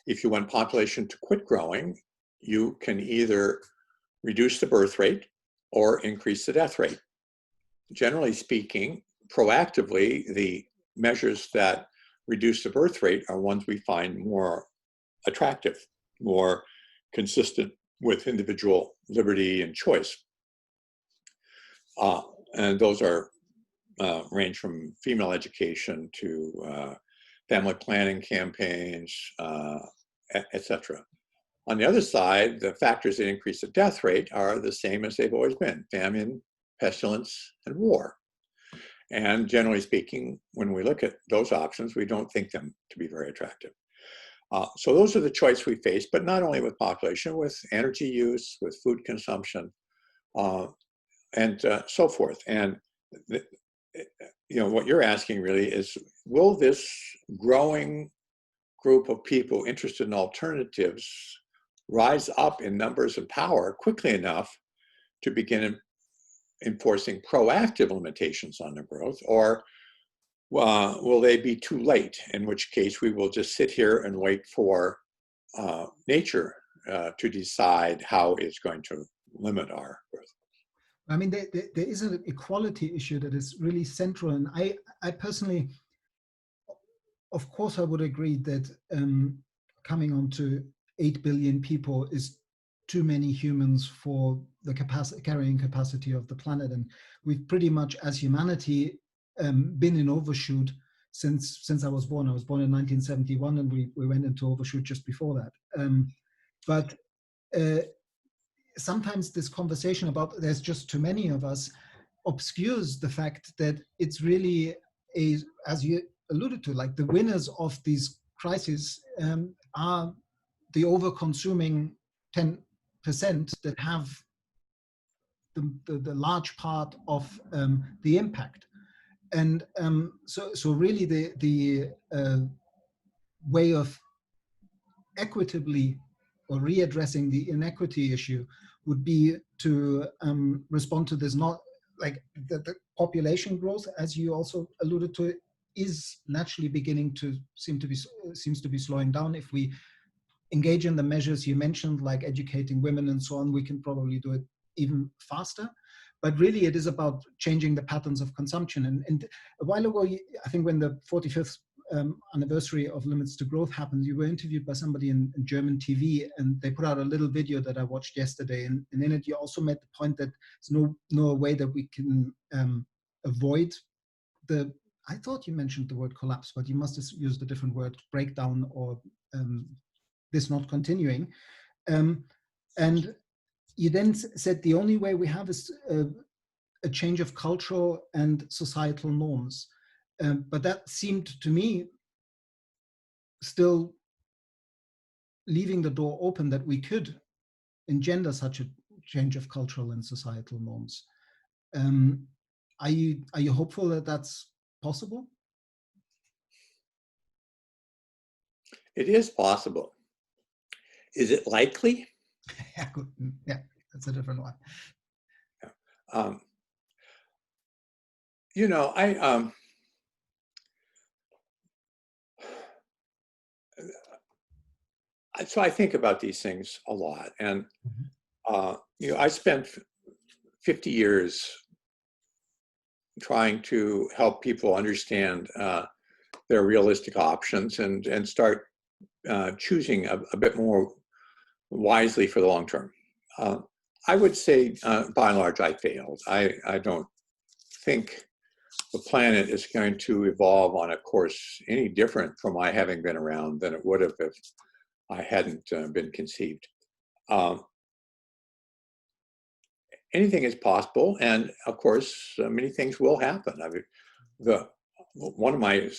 if you want population to quit growing, you can either reduce the birth rate or increase the death rate. Generally speaking, proactively, the measures that reduce the birth rate are ones we find more attractive, more consistent with individual liberty and choice. And those are range from female education to family planning campaigns, etc. On the other side, the factors that increase the death rate are the same as they've always been: famine, pestilence, and war. And generally speaking, when we look at those options, we don't think them to be very attractive. So those are the choices we face, but not only with population, with energy use, with food consumption, and so forth. And what you're asking really is, will this growing group of people interested in alternatives rise up in numbers and power quickly enough to begin enforcing proactive limitations on the growth, or will they be too late, in which case we will just sit here and wait for nature to decide how it's going to limit our growth? I mean, there is an equality issue that is really central. And I personally, of course, I would agree that coming on to 8 billion people is too many humans for the carrying capacity of the planet. And we've pretty much, as humanity, been in overshoot since I was born. I was born in 1971, and we went into overshoot just before that. But sometimes this conversation about there's just too many of us obscures the fact that it's really as you alluded to, like the winners of these crises are the over-consuming 10% that have the large part of the impact. And so really the way of equitably or readdressing the inequity issue would be to respond to this, not like the population growth, as you also alluded to, is naturally beginning to seems to be slowing down. If we engage in the measures you mentioned, like educating women and so on, we can probably do it even faster. But really, it is about changing the patterns of consumption. And a while ago, I think when the 45th anniversary of Limits to Growth happened, you were interviewed by somebody in German TV, and they put out a little video that I watched yesterday. And in it, you also made the point that there's no way that we can avoid the, I thought you mentioned the word collapse, but you must have used a different word, breakdown, or this not continuing. And you then said the only way we have is a change of cultural and societal norms. But that seemed to me still leaving the door open that we could engender such a change of cultural and societal norms. Are you hopeful that that's possible? It is possible. Is it likely? Yeah, that's a different one. Yeah. So I think about these things a lot, and I spent 50 years trying to help people understand their realistic options and start choosing a bit more wisely for the long term. I would say, by and large, I failed. I don't think the planet is going to evolve on a course any different from my having been around than it would have if I hadn't been conceived. Anything is possible, and of course, many things will happen. I mean, one of my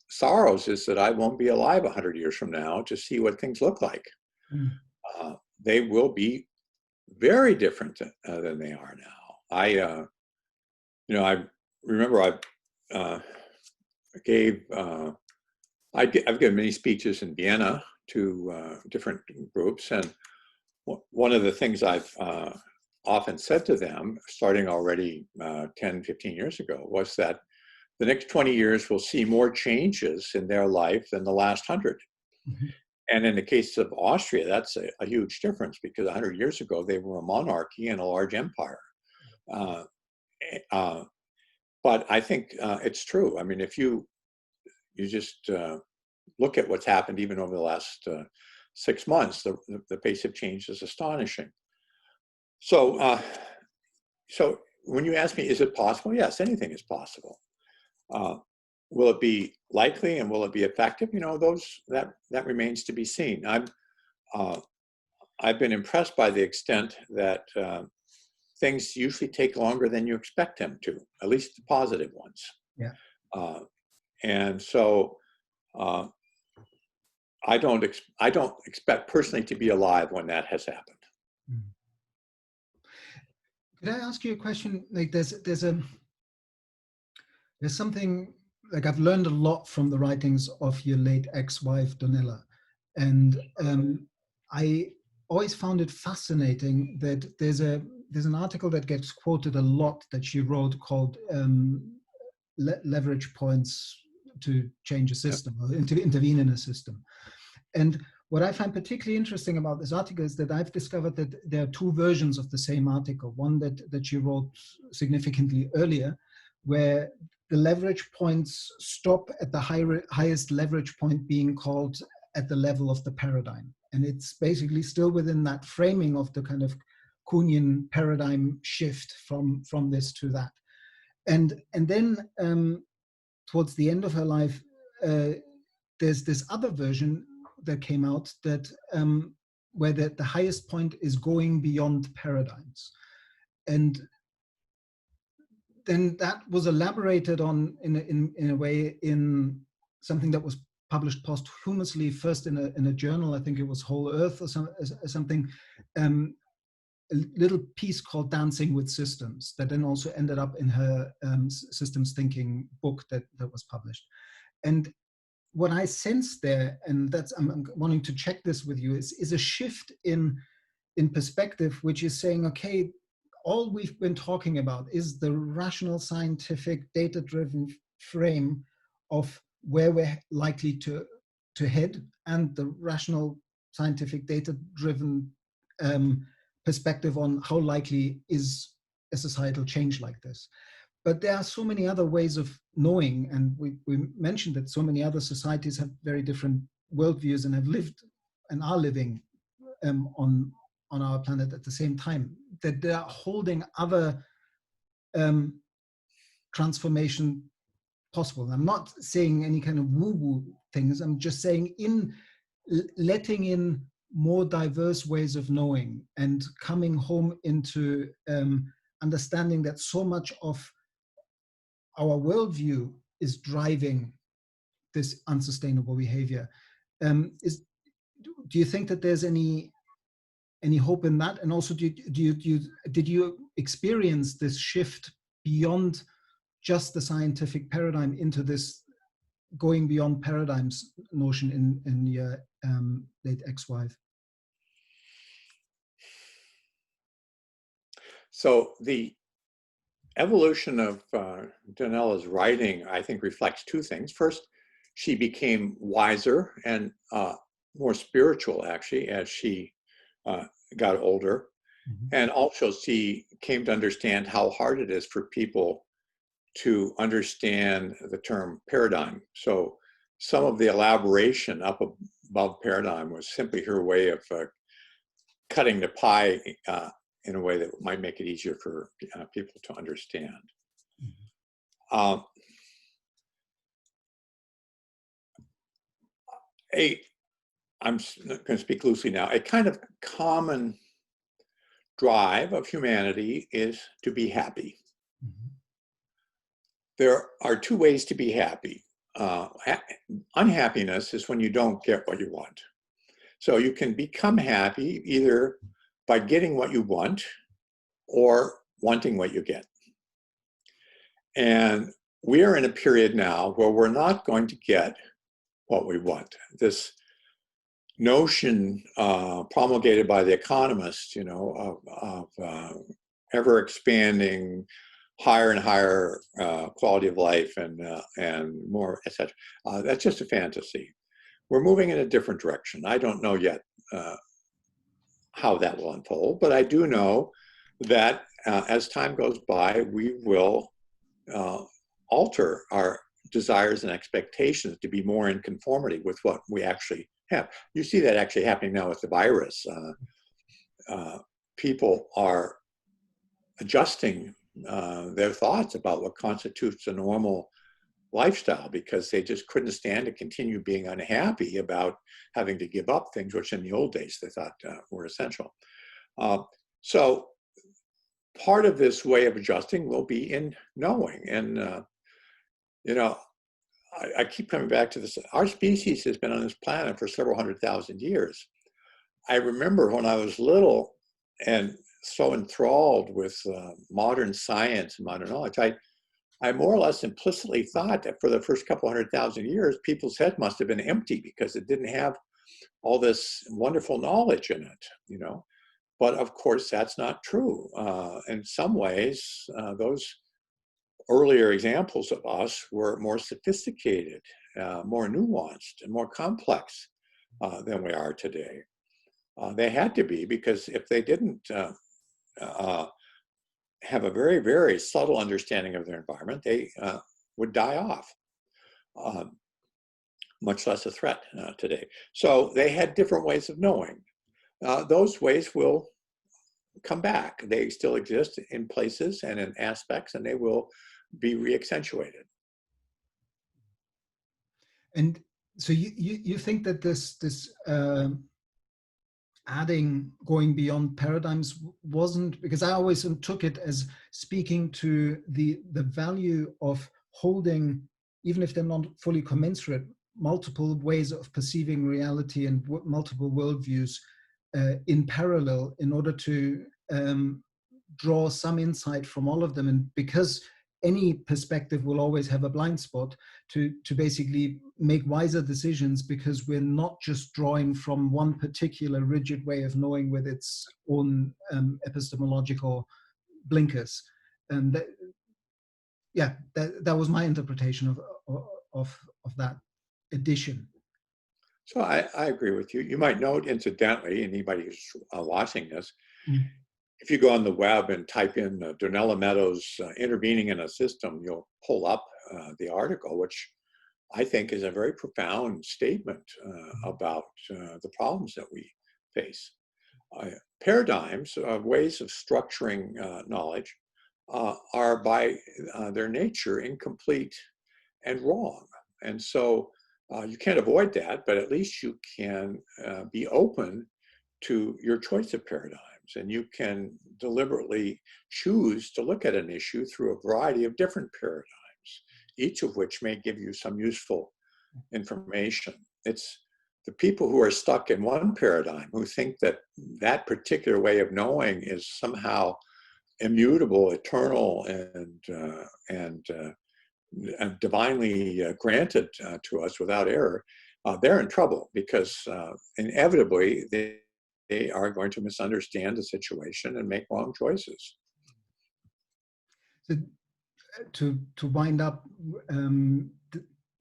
sorrows is that I won't be alive 100 years from now to see what things look like. They will be very different than they are now. I remember I've given many speeches in Vienna to different groups, and one of the things I've often said to them, starting already 10, 15 years ago, was that the next 20 years will see more changes in their life than the last 100. And in the case of Austria, that's a huge difference, because 100 years ago, they were a monarchy and a large empire. Uh, uh, but I think it's true. I mean, if you just look at what's happened even over the last 6 months, the pace of change is astonishing. So, so when you ask me, is it possible? Yes, anything is possible. Will it be likely and will it be effective? You know, that remains to be seen. I've been impressed by the extent that things usually take longer than you expect them to, at least the positive ones. Yeah. And so I don't expect personally to be alive when that has happened. Could I ask you a question? Like, there's something, like, I've learned a lot from the writings of your late ex-wife Donella, and I always found it fascinating that there's an article that gets quoted a lot that she wrote called leverage points to change a system, or to intervene in a system. And what I find particularly interesting about this article is that I've discovered that there are two versions of the same article. One that she wrote significantly earlier, where the leverage points stop at the highest leverage point being called at the level of the paradigm. And it's basically still within that framing of the kind of Kuhnian paradigm shift from this to that. And then towards the end of her life, there's this other version that came out that where the highest point is going beyond paradigms. And then that was elaborated on in a way in something that was published posthumously, first in a journal, I think it was Whole Earth or something, a little piece called Dancing with Systems, that then also ended up in her systems thinking book that was published. And what I sense there, and that's, I'm wanting to check this with you, is a shift in perspective, which is saying, okay, all we've been talking about is the rational, scientific, data-driven frame of where we're likely to head, and the rational, scientific, data-driven perspective on how likely is a societal change like this. But there are so many other ways of knowing, and we mentioned that so many other societies have very different worldviews and have lived and are living on our planet at the same time, that they are holding other transformation possible. And I'm not saying any kind of woo-woo things, I'm just saying in letting in more diverse ways of knowing and coming home into understanding that so much of our worldview is driving this unsustainable behavior. Do you think that there's any hope in that? And also, did you experience this shift beyond just the scientific paradigm into this going beyond paradigms notion in your late ex-wife? So the evolution of Donella's writing, I think, reflects two things. First, she became wiser and more spiritual, actually, as she got older. Mm-hmm. And also she came to understand how hard it is for people to understand the term paradigm. So some of the elaboration up above paradigm was simply her way of cutting the pie in a way that might make it easier for people to understand. Mm-hmm. I'm going to speak loosely now. A kind of common drive of humanity is to be happy. Mm-hmm. There are two ways to be happy. Unhappiness is when you don't get what you want. So you can become happy either by getting what you want or wanting what you get. And we are in a period now where we're not going to get what we want. This notion promulgated by the economists, you know, of ever expanding, higher and higher quality of life and more, etc. That's just a fantasy. we're moving in a different direction. I don't know yet how that will unfold, but I do know that as time goes by, we will alter our desires and expectations to be more in conformity with what we actually have. You see that actually happening now with the virus. People are adjusting their thoughts about what constitutes a normal lifestyle because they just couldn't stand to continue being unhappy about having to give up things which in the old days they thought were essential. So part of this way of adjusting will be in knowing. And, you know, I keep coming back to this. Our species has been on this planet for several 100,000 years. I remember when I was little and so enthralled with modern science and modern knowledge, I more or less implicitly thought that for the first couple 100,000 years, people's head must have been empty because it didn't have all this wonderful knowledge in it, you know. But of course, that's not true. In some ways, those earlier examples of us were more sophisticated, more nuanced, and more complex than we are today. They had to be, because if they didn't have a very, very subtle understanding of their environment, they would die off, much less a threat today. So they had different ways of knowing. Those ways will come back. They still exist in places and in aspects, and they will be re-accentuated. And so you think that this adding, going beyond paradigms wasn't, because I always took it as speaking to the value of holding, even if they're not fully commensurate, multiple ways of perceiving reality and multiple worldviews in parallel in order to draw some insight from all of them. And because any perspective will always have a blind spot, to basically make wiser decisions, because we're not just drawing from one particular rigid way of knowing with its own epistemological blinkers. And that was my interpretation of that addition. So I agree with you. You might note, incidentally, anybody who's watching this, if you go on the web and type in Donella Meadows intervening in a system, you'll pull up the article, which I think is a very profound statement about the problems that we face. Paradigms, ways of structuring knowledge, are by their nature incomplete and wrong. And so you can't avoid that, but at least you can be open to your choice of paradigms. And you can deliberately choose to look at an issue through a variety of different paradigms, each of which may give you some useful information. It's the people who are stuck in one paradigm, who think that that particular way of knowing is somehow immutable, eternal, and divinely granted to us without error, they're in trouble, because inevitably they are going to misunderstand the situation and make wrong choices. To wind up,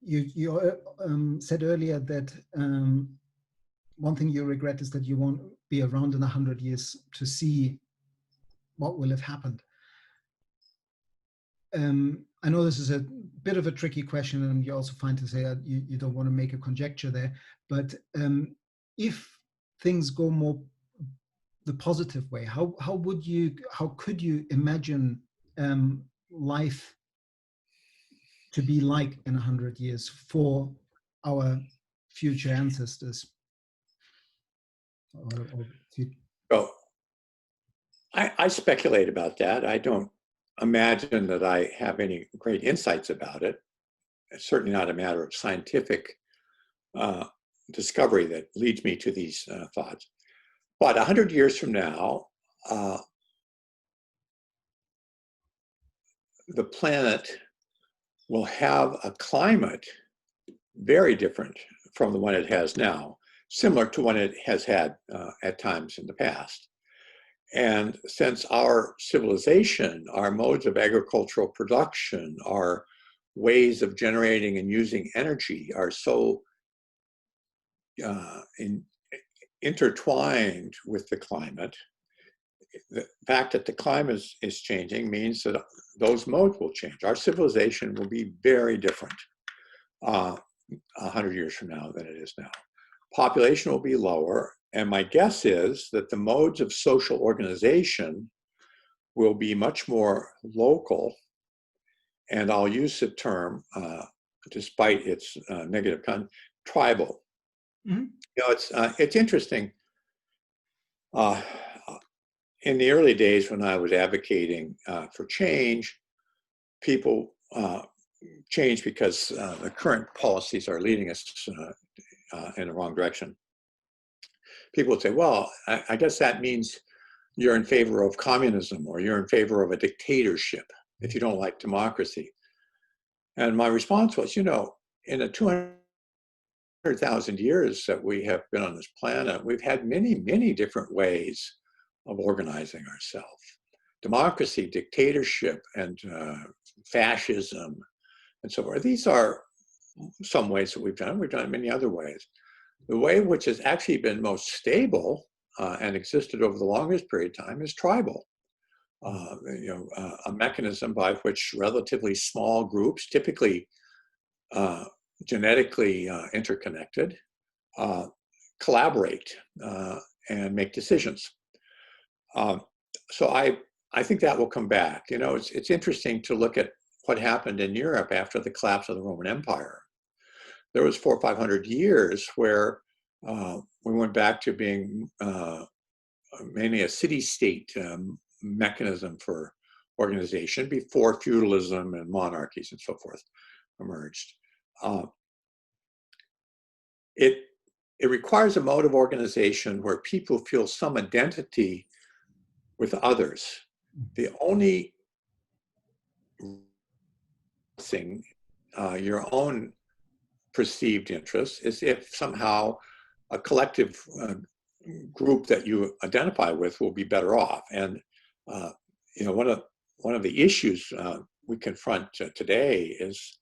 you said earlier that one thing you regret is that you won't be around in 100 years to see what will have happened. I know this is a bit of a tricky question, and you're also fine to say that you don't want to make a conjecture there, but if things go more the positive way, how could you imagine life to be like in 100 years for our future ancestors? Well, I speculate about that. I don't imagine that I have any great insights about it. It's certainly not a matter of scientific discovery that leads me to these thoughts. But 100 years from now, the planet will have a climate very different from the one it has now, similar to one it has had at times in the past. And since our civilization, our modes of agricultural production, our ways of generating and using energy are so intertwined with the climate. The fact that the climate is changing means that those modes will change. Our civilization will be very different 100 years from now than it is now. Population will be lower, and my guess is that the modes of social organization will be much more local, and I'll use the term, despite its negative connotation, tribal. Mm-hmm. You know, it's interesting. In the early days when I was advocating for change, people change because the current policies are leading us in the wrong direction. People would say, well, I guess that means you're in favor of communism or you're in favor of a dictatorship if you don't like democracy. And my response was, you know, in the 200,000 years that we have been on this planet, we've had many, many different ways of organizing ourselves. Democracy, dictatorship, and fascism, and so forth. These are some ways that we've done. We've done it many other ways. The way which has actually been most stable and existed over the longest period of time is tribal. A mechanism by which relatively small groups, typically genetically interconnected, collaborate and make decisions. So I think that will come back. You know, it's interesting to look at what happened in Europe after the collapse of the Roman Empire. There was 400 or 500 years where we went back to being mainly a city-state mechanism for organization before feudalism and monarchies and so forth emerged. It requires a mode of organization where people feel some identity with others. The only thing, your own perceived interest, is if somehow a collective group that you identify with will be better off. And you know, one of the issues we confront today is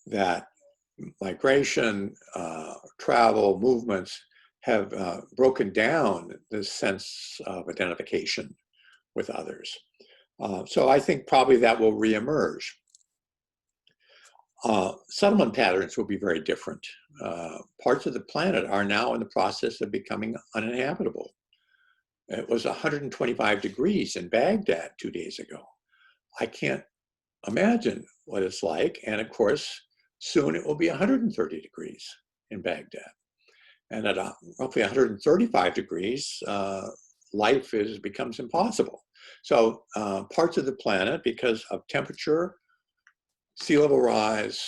that migration, travel, movements have broken down this sense of identification with others. So I think probably that will reemerge. Settlement patterns will be very different. Parts of the planet are now in the process of becoming uninhabitable. It was 125 degrees in Baghdad 2 days ago. I can't imagine what it's like. And of course, soon it will be 130 degrees in Baghdad. And at roughly 135 degrees, life becomes impossible. So parts of the planet, because of temperature, sea level rise,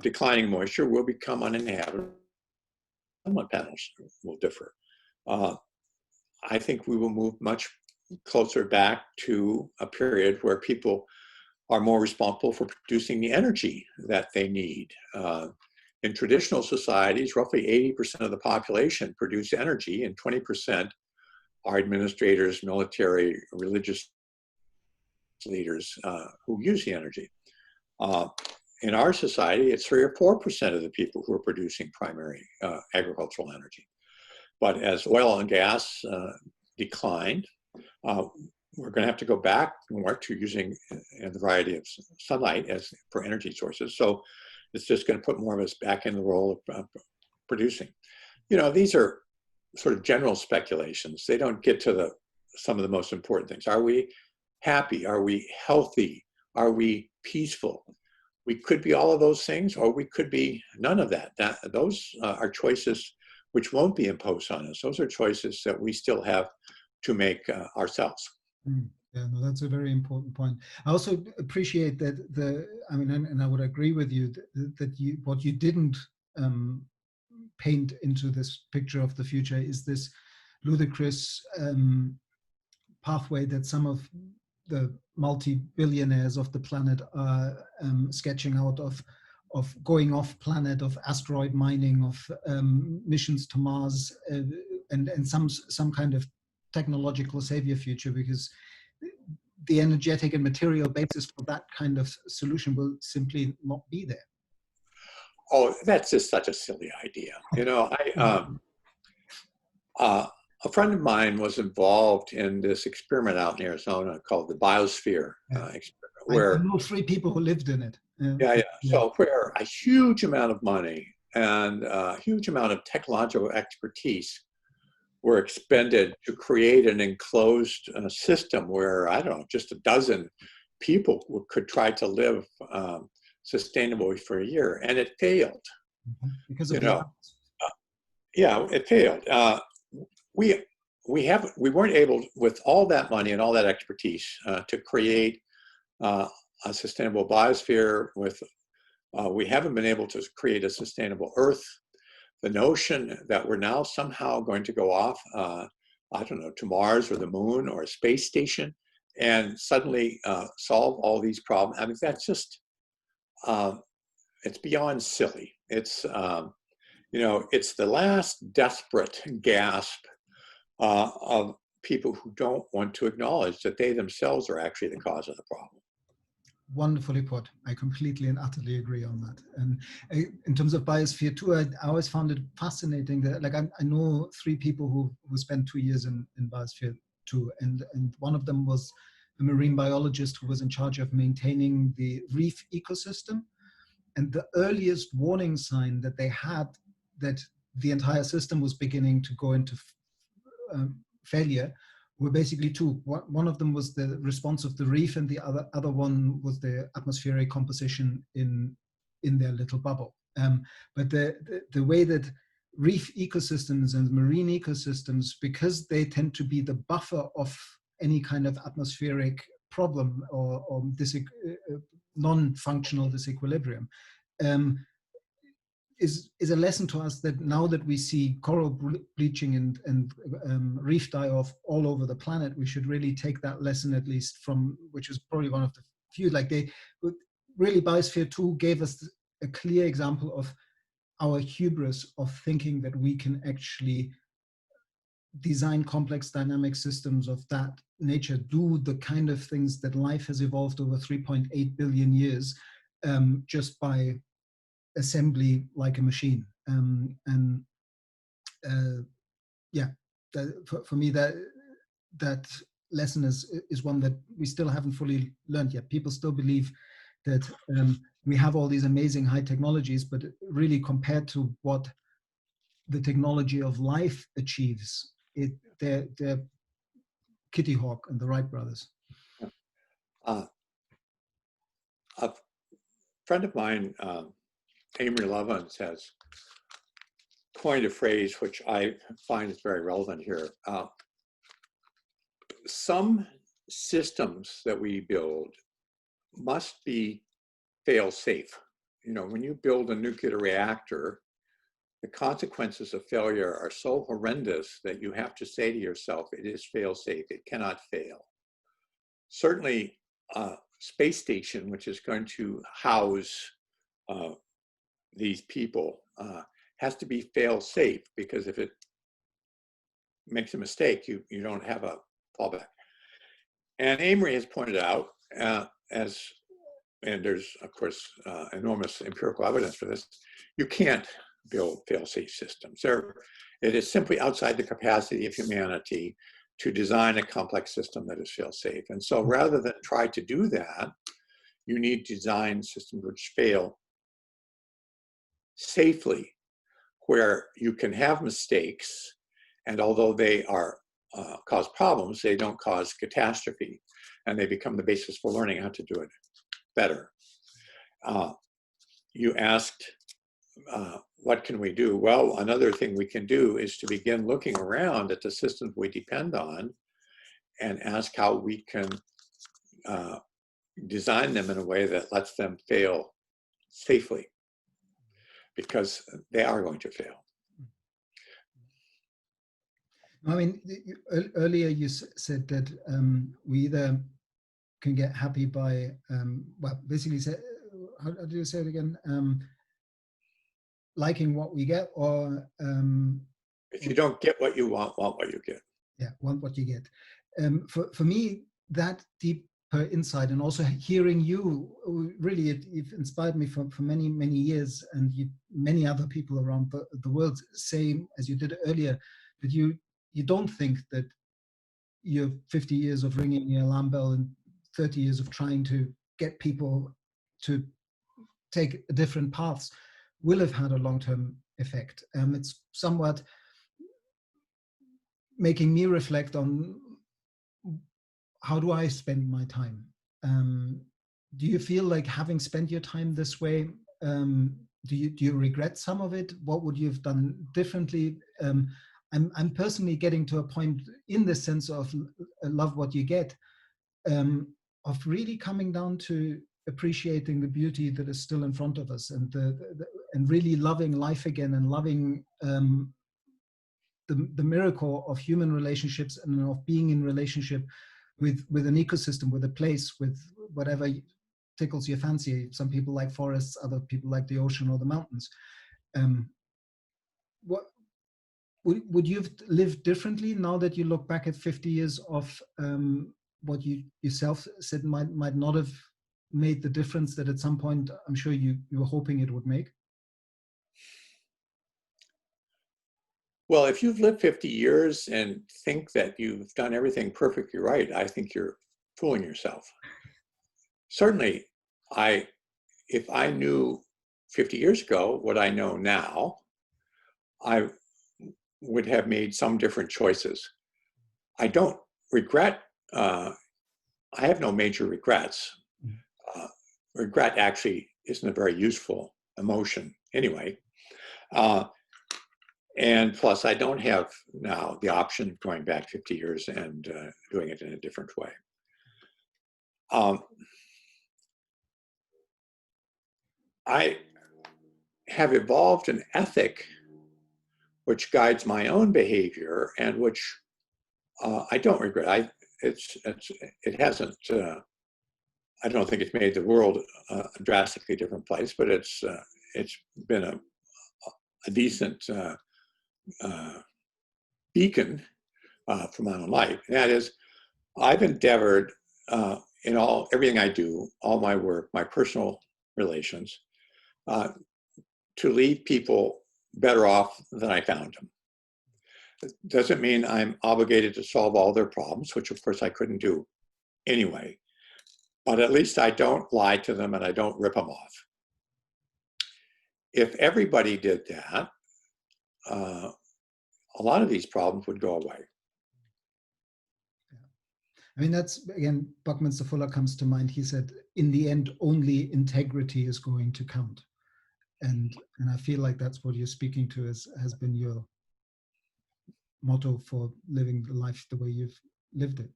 declining moisture, will become uninhabitable. Settlement patterns will differ. I think we will move much closer back to a period where people are more responsible for producing the energy that they need. In traditional societies, roughly 80% of the population produce energy, and 20% are administrators, military, religious leaders who use the energy. In our society, it's 3 or 4% of the people who are producing primary agricultural energy. But as oil and gas declined, we're going to have to go back more to using a variety of sunlight for energy sources. So it's just going to put more of us back in the role of producing. You know, these are sort of general speculations. They don't get to some of the most important things. Are we happy? Are we healthy? Are we peaceful? We could be all of those things, or we could be none of that. Those are choices which won't be imposed on us. Those are choices that we still have to make ourselves. Yeah, no, that's a very important point. I also appreciate that and I would agree with you that what you didn't paint into this picture of the future is this ludicrous pathway that some of the multi-billionaires of the planet are sketching out of going off planet, of asteroid mining, of missions to Mars, and some kind of technological savior future, because the energetic and material basis for that kind of solution will simply not be there. Oh, that's just such a silly idea. You know, a friend of mine was involved in this experiment out in Arizona called the biosphere experiment, I where know 3 people who lived in it. yeah. Yeah. So where a huge amount of money and a huge amount of technological expertise were expended to create an enclosed system where, I don't know, just a dozen people could try to live sustainably for a year, and it failed. Because You of the know, yeah, it failed. We weren't able, with all that money and all that expertise, to create a sustainable biosphere. We haven't been able to create a sustainable Earth. The notion that we're now somehow going to go off, I don't know, to Mars or the moon or a space station and suddenly solve all these problems. I mean, that's just, it's beyond silly. It's, you know, it's the last desperate gasp of people who don't want to acknowledge that they themselves are actually the cause of the problem. Wonderfully put. I completely and utterly agree on that. And in terms of biosphere too, I always found it fascinating that, like, I know 3 people who spent 2 years in biosphere too, and one of them was a marine biologist who was in charge of maintaining the reef ecosystem. And the earliest warning sign that they had that the entire system was beginning to go into failure were basically 2. One of them was the response of the reef, and the other one was the atmospheric composition in their little bubble. But the way that reef ecosystems and marine ecosystems, because they tend to be the buffer of any kind of atmospheric problem or non-functional disequilibrium, is a lesson to us that now that we see coral bleaching and reef die-off all over the planet, we should really take that lesson, at least from, which is probably one of the few, like really Biosphere 2 gave us a clear example of our hubris of thinking that we can actually design complex dynamic systems of that nature, do the kind of things that life has evolved over 3.8 billion years just by assembly like a machine. Yeah, for me that lesson is one that we still haven't fully learned yet. People still believe that we have all these amazing high technologies, but really compared to what the technology of life achieves, they're Kitty Hawk and the Wright brothers. A friend of mine, Amory Lovins, has coined a phrase which I find is very relevant here. Some systems that we build must be fail-safe. You know, when you build a nuclear reactor, the consequences of failure are so horrendous that you have to say to yourself, it is fail-safe, it cannot fail. Certainly, space station, which is going to house these people, has to be fail-safe, because if it makes a mistake, you don't have a fallback. And Amory has pointed out, and there's of course enormous empirical evidence for this, you can't build fail-safe systems. It is simply outside the capacity of humanity to design a complex system that is fail-safe. And so rather than try to do that, you need to design systems which fail safely, where you can have mistakes, and although they are cause problems, they don't cause catastrophe, and they become the basis for learning how to do it better. You asked, what can we do? Well, another thing we can do is to begin looking around at the systems we depend on and ask how we can design them in a way that lets them fail safely, because they are going to fail. I mean, earlier you said that we either can get happy by, well, basically, how do you say it again? Liking what we get, or if you don't get what you want what you get. Yeah, want what you get. For me, that deep her insight, and also hearing you. Really, you've inspired me for many, many years, and many other people around the world say, as you did earlier, that you don't think that your 50 years of ringing the alarm bell and 30 years of trying to get people to take different paths will have had a long-term effect. It's somewhat making me reflect on, how do I spend my time? Do you feel like, having spent your time this way, do you regret some of it? What would you have done differently? I'm personally getting to a point, in the sense of love what you get, of really coming down to appreciating the beauty that is still in front of us, and and really loving life again, and loving the miracle of human relationships, and of being in relationship with an ecosystem, with a place, with whatever tickles your fancy. Some people like forests, other people like the ocean or the mountains. What would you have lived differently now that you look back at 50 years of what you yourself said might not have made the difference that at some point I'm sure you were hoping it would make? Well, if you've lived 50 years and think that you've done everything perfectly right, I think you're fooling yourself. Certainly, if I knew 50 years ago what I know now, I would have made some different choices. I don't regret, I have no major regrets. Regret actually isn't a very useful emotion anyway. And plus, I don't have now the option of going back 50 years and doing it in a different way. I have evolved an ethic which guides my own behavior, and which I don't regret. It hasn't. I don't think it's made the world a drastically different place, but it's been a decent beacon for my own life. And that is, I've endeavored in everything I do, all my work, my personal relations, to leave people better off than I found them. It doesn't mean I'm obligated to solve all their problems, which of course I couldn't do anyway, but at least I don't lie to them and I don't rip them off. If everybody did that, a lot of these problems would go away. I mean, that's, again, Buckminster Fuller comes to mind. He said, in the end, only integrity is going to count. And I feel like that's what you're speaking to, has been your motto for living the life the way you've lived it.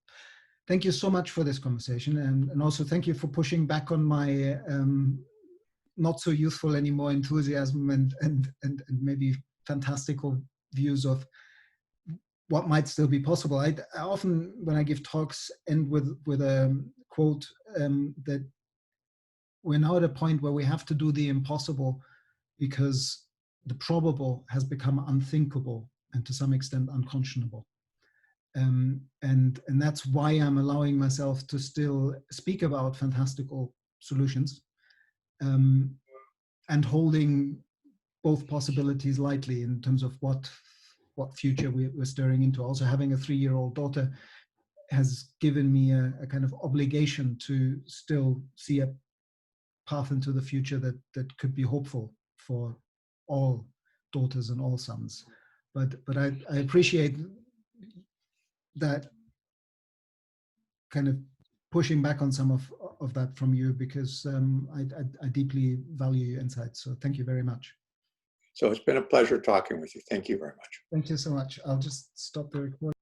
Thank you so much for this conversation. And also thank you for pushing back on my not so youthful anymore enthusiasm and maybe fantastical views of what might still be possible. I often, when I give talks, end with a quote that we're now at a point where we have to do the impossible because the probable has become unthinkable and to some extent unconscionable. And that's why I'm allowing myself to still speak about fantastical solutions, and holding both possibilities lightly in terms of what future we're stirring into. Also, having a 3-year-old daughter has given me a kind of obligation to still see a path into the future that could be hopeful for all daughters and all sons. But I appreciate that kind of pushing back on some of that from you, because I deeply value your insights. So thank you very much. So it's been a pleasure talking with you. Thank you very much. Thank you so much. I'll just stop the recording.